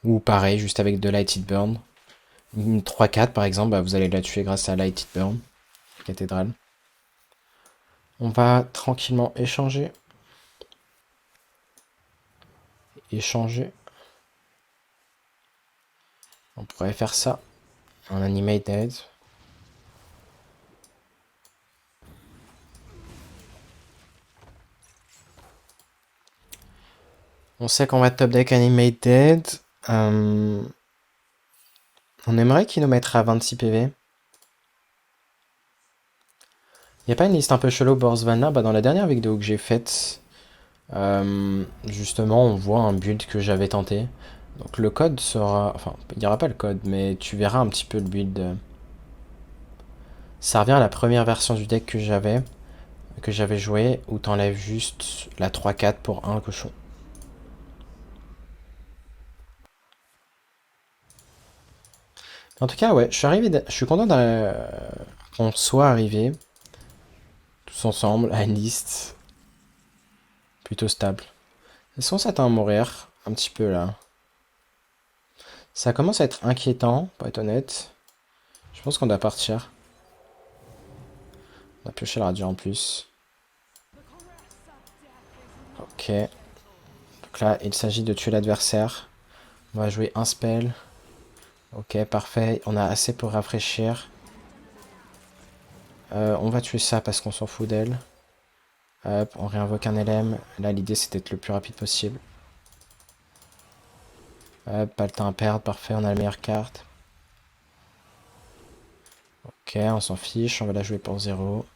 Ou pareil, juste avec de Light It Burn. Une 3-4 par exemple, bah, vous allez la tuer grâce à Light It Burn. Cathédrale. On va tranquillement échanger. Échanger. On pourrait faire ça. En Animated. On sait qu'on va top deck Animated. On aimerait qu'il nous mettra 26 PV. Y a pas une liste un peu chelou Borsvanna? Bah dans la dernière vidéo que j'ai faite, justement on voit un build que j'avais tenté. Donc le code sera... Enfin, il n'y aura pas le code, mais tu verras un petit peu le build. Ça revient à la première version du deck que j'avais joué, où t'enlèves juste la 3-4 pour un cochon. En tout cas, ouais, je suis content qu'on soit arrivé tous ensemble à une liste plutôt stable. Est-ce qu'on s'attend à mourir un petit peu là? Ça commence à être inquiétant, pour être honnête. Je pense qu'on doit partir. On a pioché le radiant en plus. Ok. Donc là, il s'agit de tuer l'adversaire. On va jouer un spell. Ok, parfait. On a assez pour rafraîchir. On va tuer ça parce qu'on s'en fout d'elle. Hop, on réinvoque un LM. Là, l'idée, c'est d'être le plus rapide possible. Pas le temps à perdre, parfait, on a la meilleure carte. Ok, on s'en fiche, on va la jouer pour 0.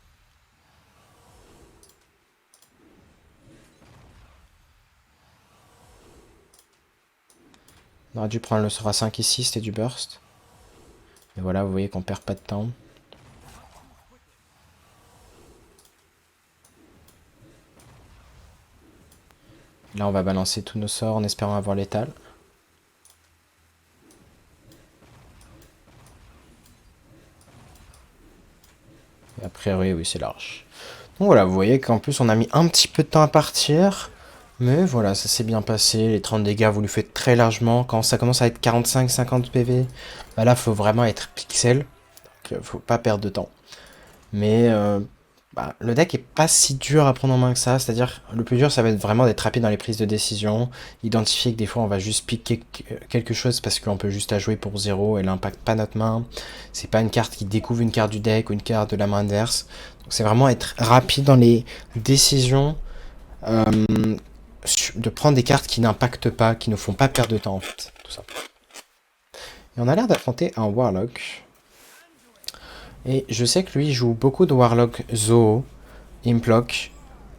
On aurait dû prendre le Sora 5 ici, c'était du burst. Et voilà, vous voyez qu'on perd pas de temps. Là, on va balancer tous nos sorts en espérant avoir l'étal. Et a priori, oui, c'est large. Donc voilà, vous voyez qu'en plus, on a mis un petit peu de temps à partir. Mais voilà, ça s'est bien passé. Les 30 dégâts, vous lui faites très largement. Quand ça commence à être 45-50 PV, bah là, faut vraiment être pixel. Donc, faut pas perdre de temps. Mais bah, le deck est pas si dur à prendre en main que ça. C'est-à-dire, le plus dur, ça va être vraiment d'être rapide dans les prises de décision. Identifier que des fois, on va juste piquer quelque chose parce qu'on peut juste la jouer pour 0 et elle impacte pas notre main. C'est pas une carte qui découvre une carte du deck ou une carte de la main adverse. Donc, c'est vraiment être rapide dans les décisions. De prendre des cartes qui n'impactent pas, qui ne font pas perdre de temps en fait. Tout ça. Et on a l'air d'affronter un Warlock. Et je sais que lui joue beaucoup de Warlock Zoo, Implock.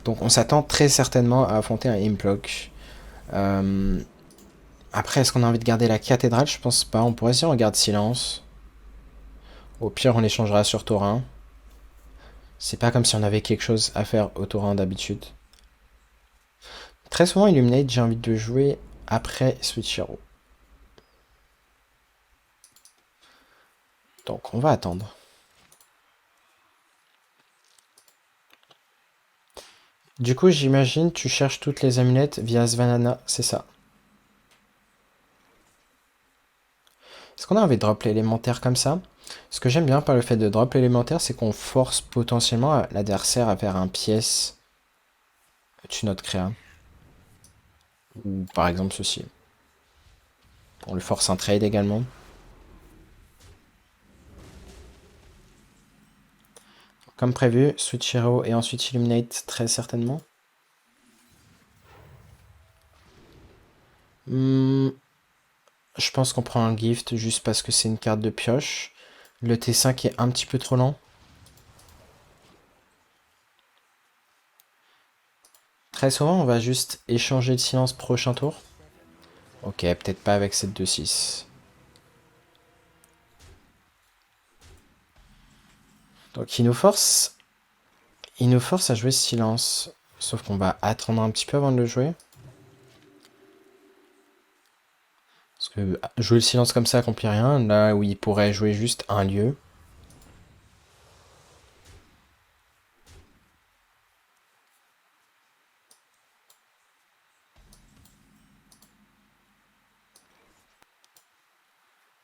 Donc on s'attend très certainement à affronter un Implock. Après, est-ce qu'on a envie de garder la cathédrale? Je pense pas. On pourrait essayer on garde silence. Au pire, on l'échangera sur Taurin. C'est pas comme si on avait quelque chose à faire au Taurin d'habitude. Très souvent, Illuminate, j'ai envie de jouer après Switch Hero. Donc on va attendre. Du coup, j'imagine tu cherches toutes les amulettes via Svanana, c'est ça. Est-ce qu'on a envie de drop l'élémentaire comme ça? Ce que j'aime bien par le fait de drop l'élémentaire, c'est qu'on force potentiellement l'adversaire à faire un pièce tu notre créa. Ou par exemple ceci. On le force un trade également. Comme prévu, Switch Hero et ensuite Illuminate très certainement. Je pense qu'on prend un gift juste parce que c'est une carte de pioche. Le T5 est un petit peu trop lent. Très souvent, on va juste échanger le silence prochain tour. Ok, peut-être pas avec cette 2-6. Donc il nous force à jouer silence. Sauf qu'on va attendre un petit peu avant de le jouer. Parce que jouer le silence comme ça accomplit rien. Là où il pourrait jouer juste un lieu.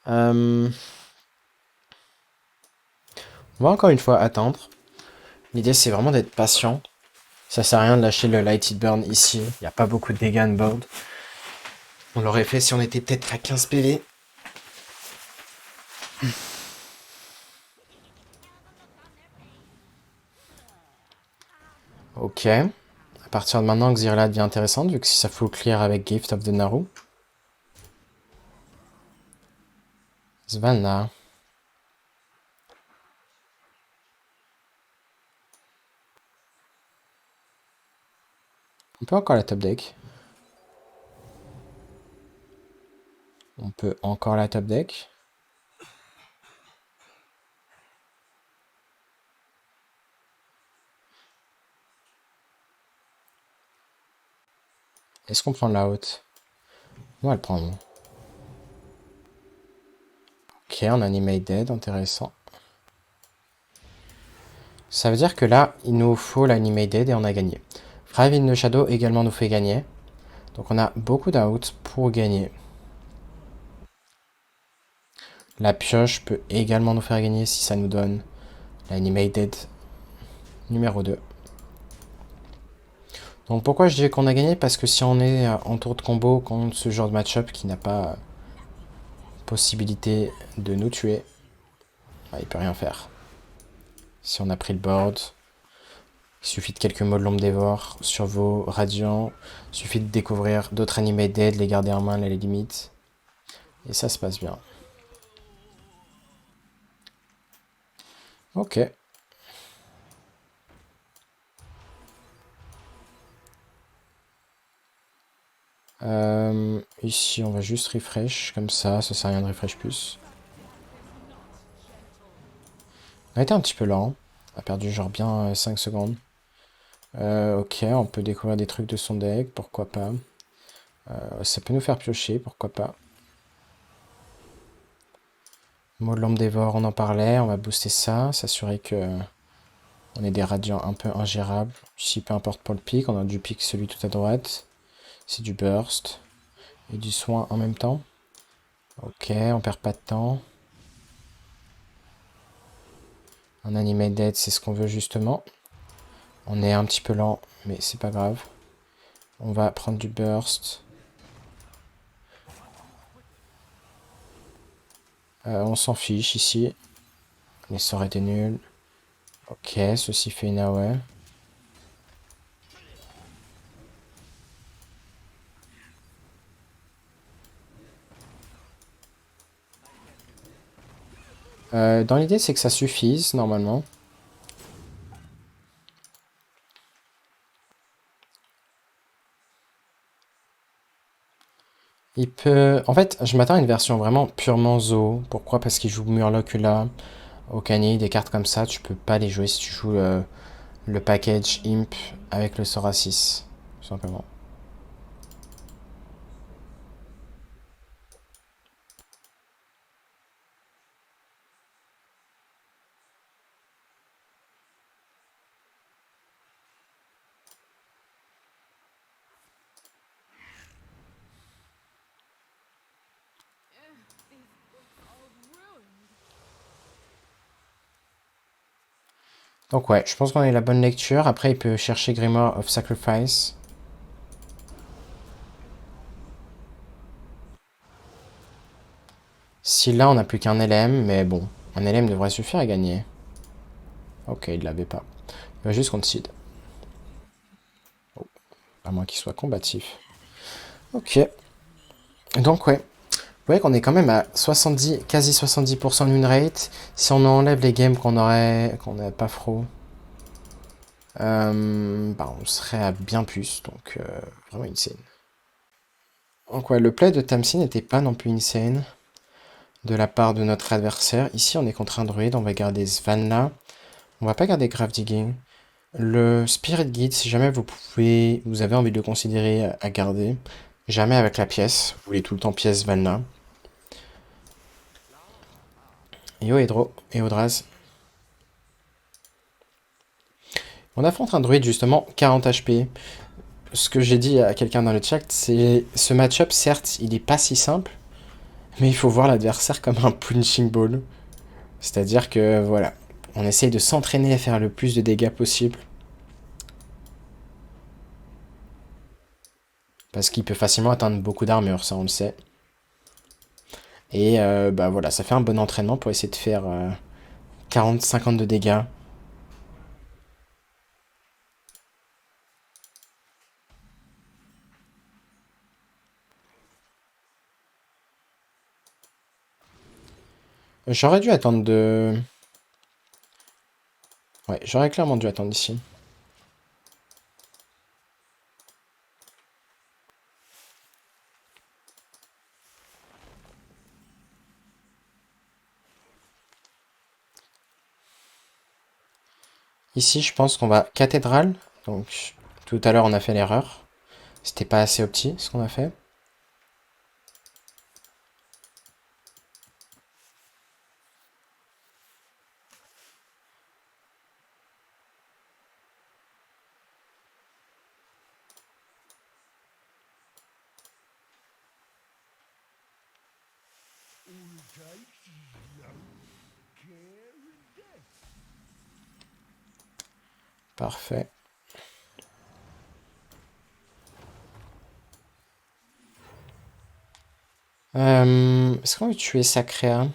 On va encore une fois attendre. L'idée c'est vraiment d'être patient. Ça sert à rien de lâcher le Lighted Burn ici. Il n'y a pas beaucoup de dégâts on board. On l'aurait fait si on était peut-être à 15 PV. Ok. À partir de maintenant, Xyrella devient intéressante, vu que si ça full clear avec Gift of the Naru. Svanna. On peut encore la top deck. On peut encore la top deck. Est-ce qu'on prend la haute? On va le prendre. Ok, on a Animate Dead, intéressant. Ça veut dire que là, il nous faut l'Animate Dead et on a gagné. Thrive in the Shadow également nous fait gagner. Donc on a beaucoup d'out pour gagner. La pioche peut également nous faire gagner si ça nous donne l'Animate Dead numéro 2. Donc pourquoi je dis qu'on a gagné? Parce que si on est en tour de combo contre ce genre de match-up qui n'a pas possibilité de nous tuer, bah, il peut rien faire. Si on a pris le board, il suffit de quelques mots de l'ombre dévore sur vos radiants, il suffit de découvrir d'autres animés dead, les garder en main à la limite. Et ça se passe bien. Ok. Ici, on va juste refresh, comme ça sert à rien de refresh plus. On a été un petit peu lent. On a perdu genre bien 5 secondes. Ok, on peut découvrir des trucs de son deck, pourquoi pas. Ça peut nous faire piocher, pourquoi pas. Mot de l'homme dévore, on en parlait, on va booster ça, s'assurer que on ait des radiants un peu ingérables. Ici, peu importe pour le pic, on a du pic celui tout à droite. C'est du burst. Et du soin en même temps. Ok, on perd pas de temps. Un animate dead, c'est ce qu'on veut justement. On est un petit peu lent, mais c'est pas grave. On va prendre du burst. On s'en fiche ici. Mais ça aurait été nul. Ok, ceci fait une AOE. Dans l'idée, c'est que ça suffise, normalement. Il peut... En fait, je m'attends à une version vraiment purement Zo. Pourquoi? Parce qu'il joue Murlocula, Okani, des cartes comme ça. Tu peux pas les jouer si tu joues le package Imp avec le Sora 6. Tout simplement. Donc ouais, je pense qu'on a eu la bonne lecture. Après, il peut chercher Grimoire of Sacrifice. Si là, on n'a plus qu'un LM, mais bon, un LM devrait suffire à gagner. Ok, il l'avait pas. Il va juste concede. Oh, à moins qu'il soit combatif. Ok. Donc ouais. Vous voyez qu'on est quand même à 70, quasi 70% de win rate. Si on enlève les games qu'on n'avait pas fro, bah on serait à bien plus. Donc vraiment insane. Donc ouais, le play de Tamsin n'était pas non plus insane de la part de notre adversaire. Ici, on est contre un druide, on va garder Svanna. On va pas garder Grave Digging. Le Spirit Guide, si jamais vous avez envie de le considérer à garder, jamais avec la pièce. Vous voulez tout le temps pièce Svanna. Yo Hydro et Audraz. On affronte un druide justement 40 HP. Ce que j'ai dit à quelqu'un dans le chat, c'est ce match-up, certes, il est pas si simple, mais il faut voir l'adversaire comme un punching ball. C'est-à-dire que voilà, on essaye de s'entraîner à faire le plus de dégâts possible. Parce qu'il peut facilement atteindre beaucoup d'armure, ça on le sait. Et bah voilà, ça fait un bon entraînement pour essayer de faire 40-50 de dégâts. J'aurais dû attendre de... Ouais, j'aurais clairement dû attendre ici. Ici, je pense qu'on va cathédrale. Donc, tout à l'heure, on a fait l'erreur. C'était pas assez opti, ce qu'on a fait. Parfait. Est-ce qu'on veut tuer Sacrea?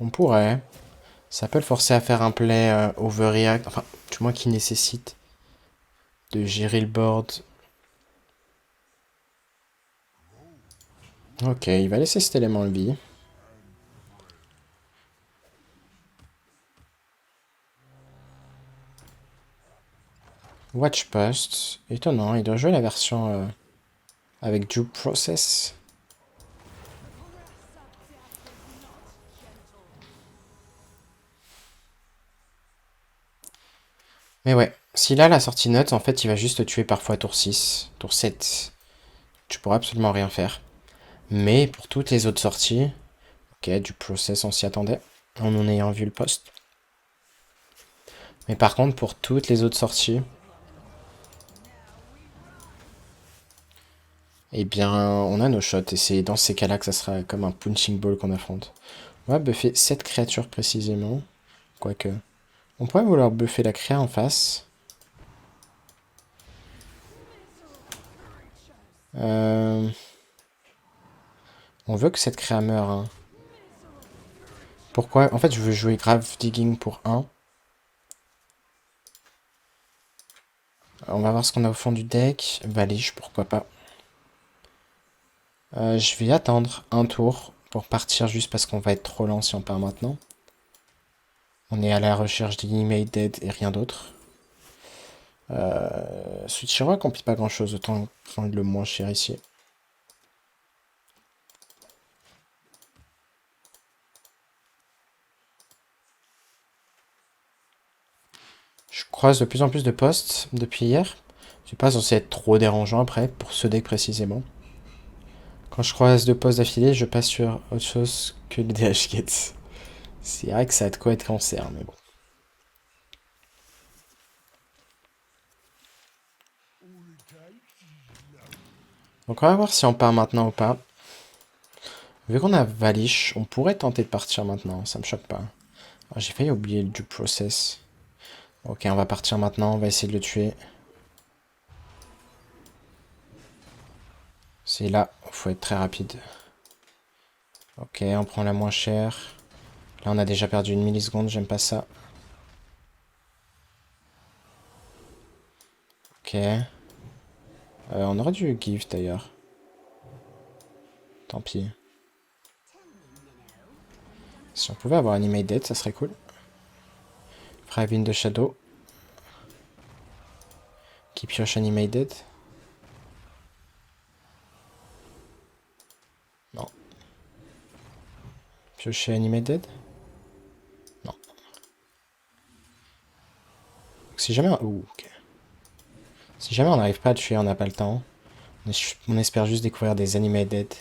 On pourrait. Ça peut le forcer à faire un play overreact. Enfin, du moins qui nécessite de gérer le board. Ok, il va laisser cet élément de vie. Watch Post. Étonnant, il doit jouer la version avec Due Process. Mais ouais, s'il a la sortie note, en fait, il va juste te tuer parfois tour 6, tour 7. Tu pourras absolument rien faire. Mais pour toutes les autres sorties, ok, du process, on s'y attendait, en ayant vu le post. Mais par contre, pour toutes les autres sorties, eh bien, on a nos shots. Et c'est dans ces cas-là que ça sera comme un punching ball qu'on affronte. On va buffer cette créature précisément. Quoique. On pourrait vouloir buffer la créa en face. On veut que cette créa meure. Hein. Pourquoi? En fait, je veux jouer Grave Digging pour 1. On va voir ce qu'on a au fond du deck. Valige, pourquoi pas. Je vais attendre un tour pour partir juste parce qu'on va être trop lent si on part maintenant. On est à la recherche d'Inimate Dead et rien d'autre. Switchero accomplit pas grand chose, autant prendre le moins cher ici. Je croise de plus en plus de postes depuis hier. Je suis pas censé être trop dérangeant après, pour ce deck précisément. Quand je croise deux postes d'affilée, je passe sur autre chose que le DH Gates. C'est vrai que ça a de quoi être cancer, mais bon. Donc on va voir si on part maintenant ou pas. Vu qu'on a Valish, on pourrait tenter de partir maintenant, ça me choque pas. Oh, j'ai failli oublier du process. Ok, on va partir maintenant, on va essayer de le tuer. C'est là, faut être très rapide. Ok, on prend la moins chère. Là, on a déjà perdu une milliseconde, j'aime pas ça. Ok. On aurait dû give d'ailleurs. Tant pis. Si on pouvait avoir Animate Dead, ça serait cool. Five de Shadow. Qui pioche Animate Dead. Non. Piocher Animate Dead. Non. Donc, si jamais... Ouh, ok. Si jamais on n'arrive pas à tuer, on n'a pas le temps. On espère juste découvrir des Animate Dead.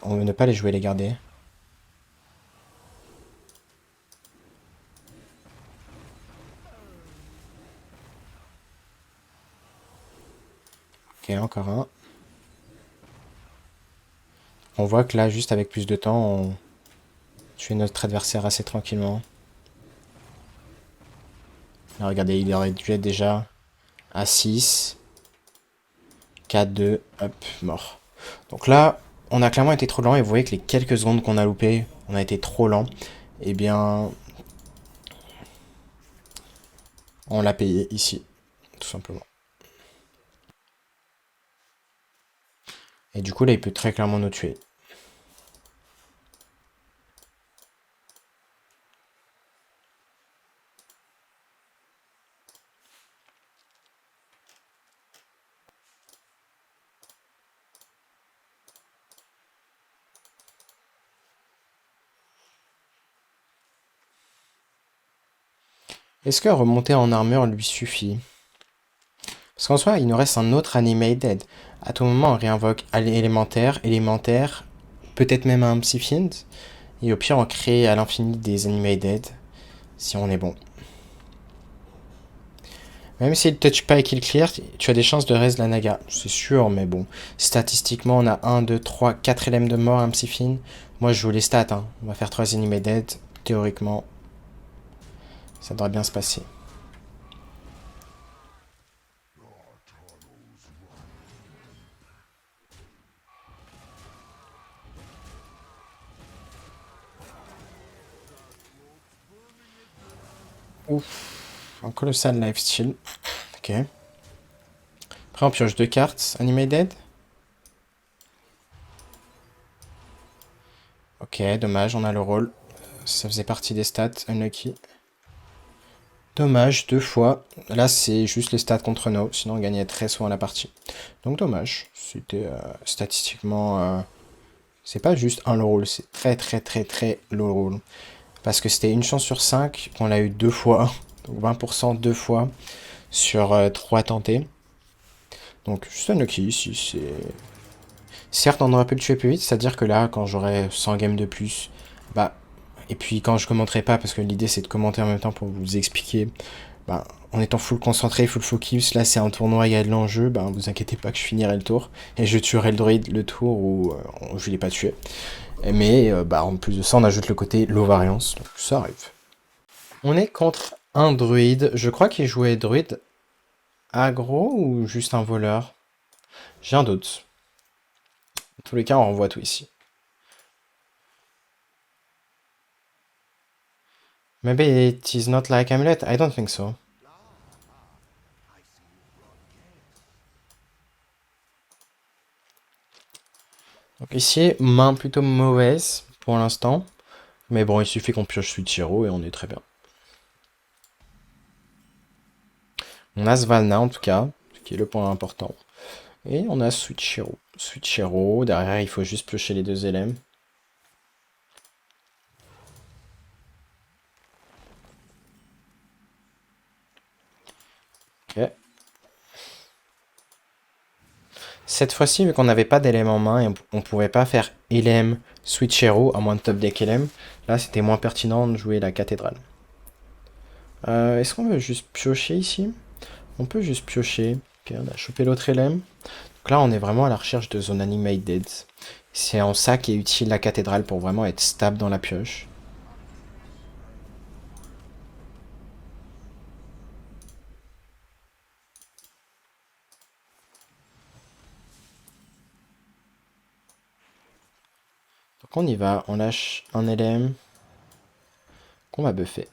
On veut ne pas les jouer, les garder. Ok, encore un. On voit que là, juste avec plus de temps, on tue notre adversaire assez tranquillement. Là, regardez, il aurait dû être déjà à 6. 4, 2, hop, mort. Donc là, on a clairement été trop lent et vous voyez que les quelques secondes qu'on a loupées, on a été trop lent. Eh bien, on l'a payé ici, tout simplement. Et du coup, là, il peut très clairement nous tuer. Est-ce que remonter en armure lui suffit? Parce qu'en soi, il nous reste un autre Animate Dead. À tout moment, on réinvoque élémentaire, élémentaire, peut-être même un Psyfiend. Et au pire, on crée à l'infini des Animate Dead, si on est bon. Même s'il ne touch pas et qu'il clear, tu as des chances de raise la Naga. C'est sûr, mais bon. Statistiquement, on a 1, 2, 3, 4 LM de mort, un Psyfin. Moi, je joue les stats. Hein. On va faire 3 Animate Dead. Théoriquement, ça devrait bien se passer. Ouf. Un colossal lifesteal. Ok. Après, on pioche 2 cartes. Animate Dead. Ok, dommage, on a le rôle. Ça faisait partie des stats, unlucky. Dommage, 2 fois. Là, c'est juste les stats contre nous, sinon on gagnait très souvent la partie. Donc dommage, c'était statistiquement... c'est pas juste un low roll, c'est très très très très low roll. Parce que c'était une chance sur 5 qu'on l'a eu 2 fois. Donc 20% 2 fois sur 3 tentés. Donc juste unlucky ici, c'est... Certes, on aurait pu le tuer plus vite, c'est-à-dire que là, quand j'aurai 100 games de plus, bah... Et puis quand je commenterai pas, parce que l'idée c'est de commenter en même temps pour vous expliquer, bah, en étant full concentré, full focus, là c'est un tournoi, il y a de l'enjeu, bah vous inquiétez pas que je finirai le tour, et je tuerai le druide le tour où je l'ai pas tué. Mais bah, en plus de ça, on ajoute le côté low variance, donc ça arrive. On est contre un druide, je crois qu'il jouait druide aggro ou juste un voleur. J'ai un doute. En tous les cas, on renvoie tout ici. Maybe it is not like Amulet, I don't think so. Donc ici, main plutôt mauvaise pour l'instant. Mais bon, il suffit qu'on pioche Switch Hero et on est très bien. On a Svalna en tout cas, ce qui est le point important. Et on a Switch Hero. Switch Hero, derrière il faut juste piocher les 2 LM. Ok. Cette fois-ci, vu qu'on n'avait pas d'éléments en main et on pouvait pas faire LM Switch Hero, à moins de top deck LM, là c'était moins pertinent de jouer la cathédrale. Est-ce qu'on veut juste piocher ici? On peut juste piocher. Ok, on a chopé l'autre LM. Donc là, on est vraiment à la recherche de zone animated. C'est en ça qu'est utile la cathédrale pour vraiment être stable dans la pioche. Donc on y va, on lâche un LM qu'on va buffer.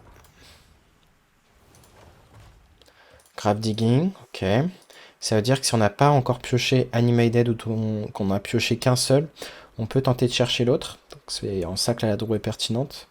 Grave digging, ok. Ça veut dire que si on n'a pas encore pioché Animated ou qu'on a pioché qu'un seul, on peut tenter de chercher l'autre. Donc c'est en ça que la draw est pertinente.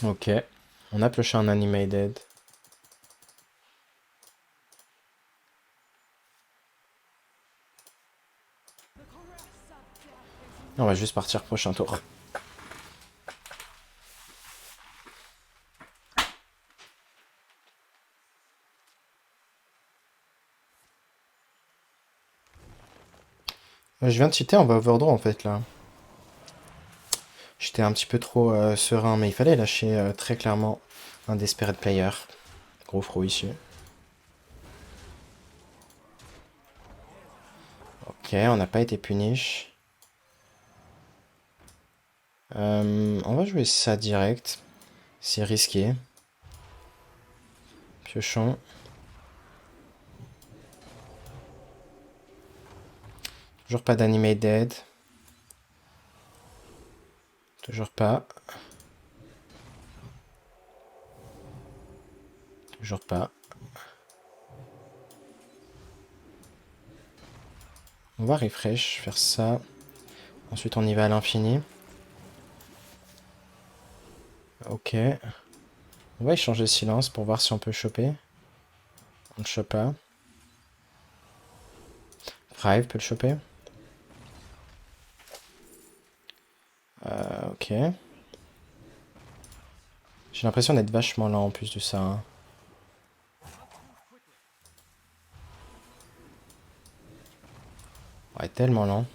Ok, on a pioché un Animated. On va juste partir prochain tour. Je viens de cheater, on va overdraw en fait là. J'étais un petit peu trop serein, mais il fallait lâcher très clairement un Desperate Player. Gros fro ici. Ok, on n'a pas été punish. On va jouer ça direct. C'est risqué. Piochon. Toujours pas d'animated. Toujours pas. Toujours pas. On va refresh, faire ça. Ensuite on y va à l'infini. Ok. On va échanger silence pour voir si on peut choper. On le chope pas. Thrive peut le choper. Ok. J'ai l'impression d'être vachement lent en plus de ça. Hein. Ouais, tellement lent.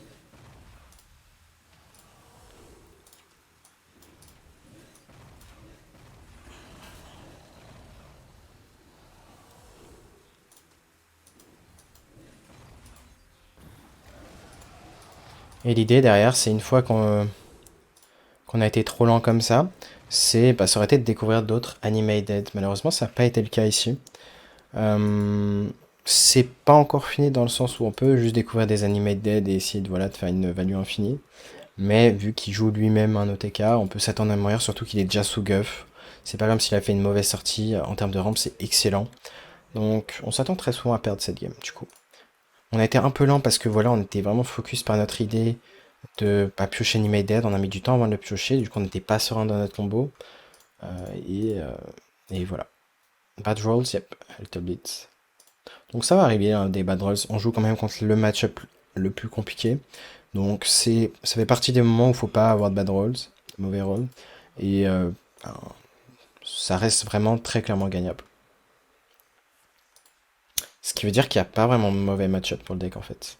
Et l'idée derrière, c'est une fois qu'on a été trop lent comme ça, ça aurait été de découvrir d'autres animated. Malheureusement, ça n'a pas été le cas ici. C'est pas encore fini dans le sens où on peut juste découvrir des animated dead et essayer de, voilà, de faire une value infinie. Mais vu qu'il joue lui-même un OTK, on peut s'attendre à mourir, surtout qu'il est déjà sous guff. C'est pas comme s'il a fait une mauvaise sortie. En termes de rampe, c'est excellent. Donc on s'attend très souvent à perdre cette game, du coup. On a été un peu lent parce que voilà, on était vraiment focus par notre idée de pas piocher Animate Dead. On a mis du temps avant de le piocher, du coup on n'était pas serein dans notre combo. Et voilà. Bad rolls, yep, Little Blitz. Donc ça va arriver, hein, des bad rolls. On joue quand même contre le match-up le plus compliqué. Donc ça fait partie des moments où il faut pas avoir de bad rolls, mauvais rolls. Et ben, ça reste vraiment très clairement gagnable. Ce qui veut dire qu'il n'y a pas vraiment de mauvais match-up pour le deck en fait.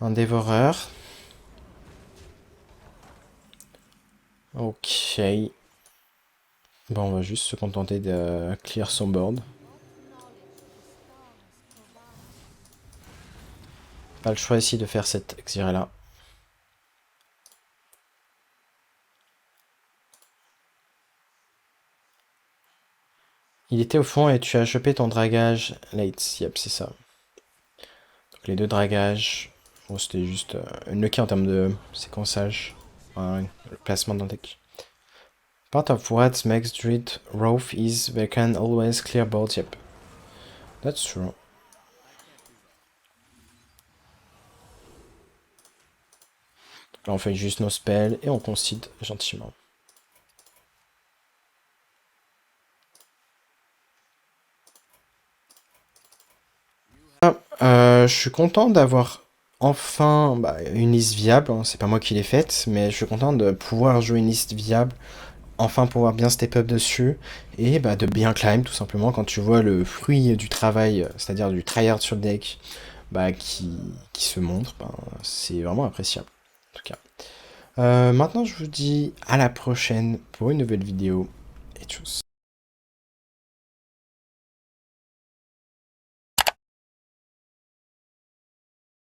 Un dévoreur. Ok. Bon, on va juste se contenter de clear son board. Pas le choix ici de faire cette exirée là. Il était au fond et tu as chopé ton dragage late. Yep, c'est ça. Donc les deux dragages. Bon, c'était juste unlucky en termes de séquençage. Enfin, le placement dans le deck. Part of what makes Druid rough is they can always clear boards. Yep. That's true. Là, on fait juste nos spells et on concede gentiment. Je suis content d'avoir enfin une liste viable. Hein. C'est pas moi qui l'ai faite, mais je suis content de pouvoir jouer une liste viable, enfin pouvoir bien step up dessus et de bien climb tout simplement quand tu vois le fruit du travail, c'est-à-dire du tryhard sur le deck, qui se montre, c'est vraiment appréciable en tout cas. Maintenant je vous dis à la prochaine pour une nouvelle vidéo et tchuss.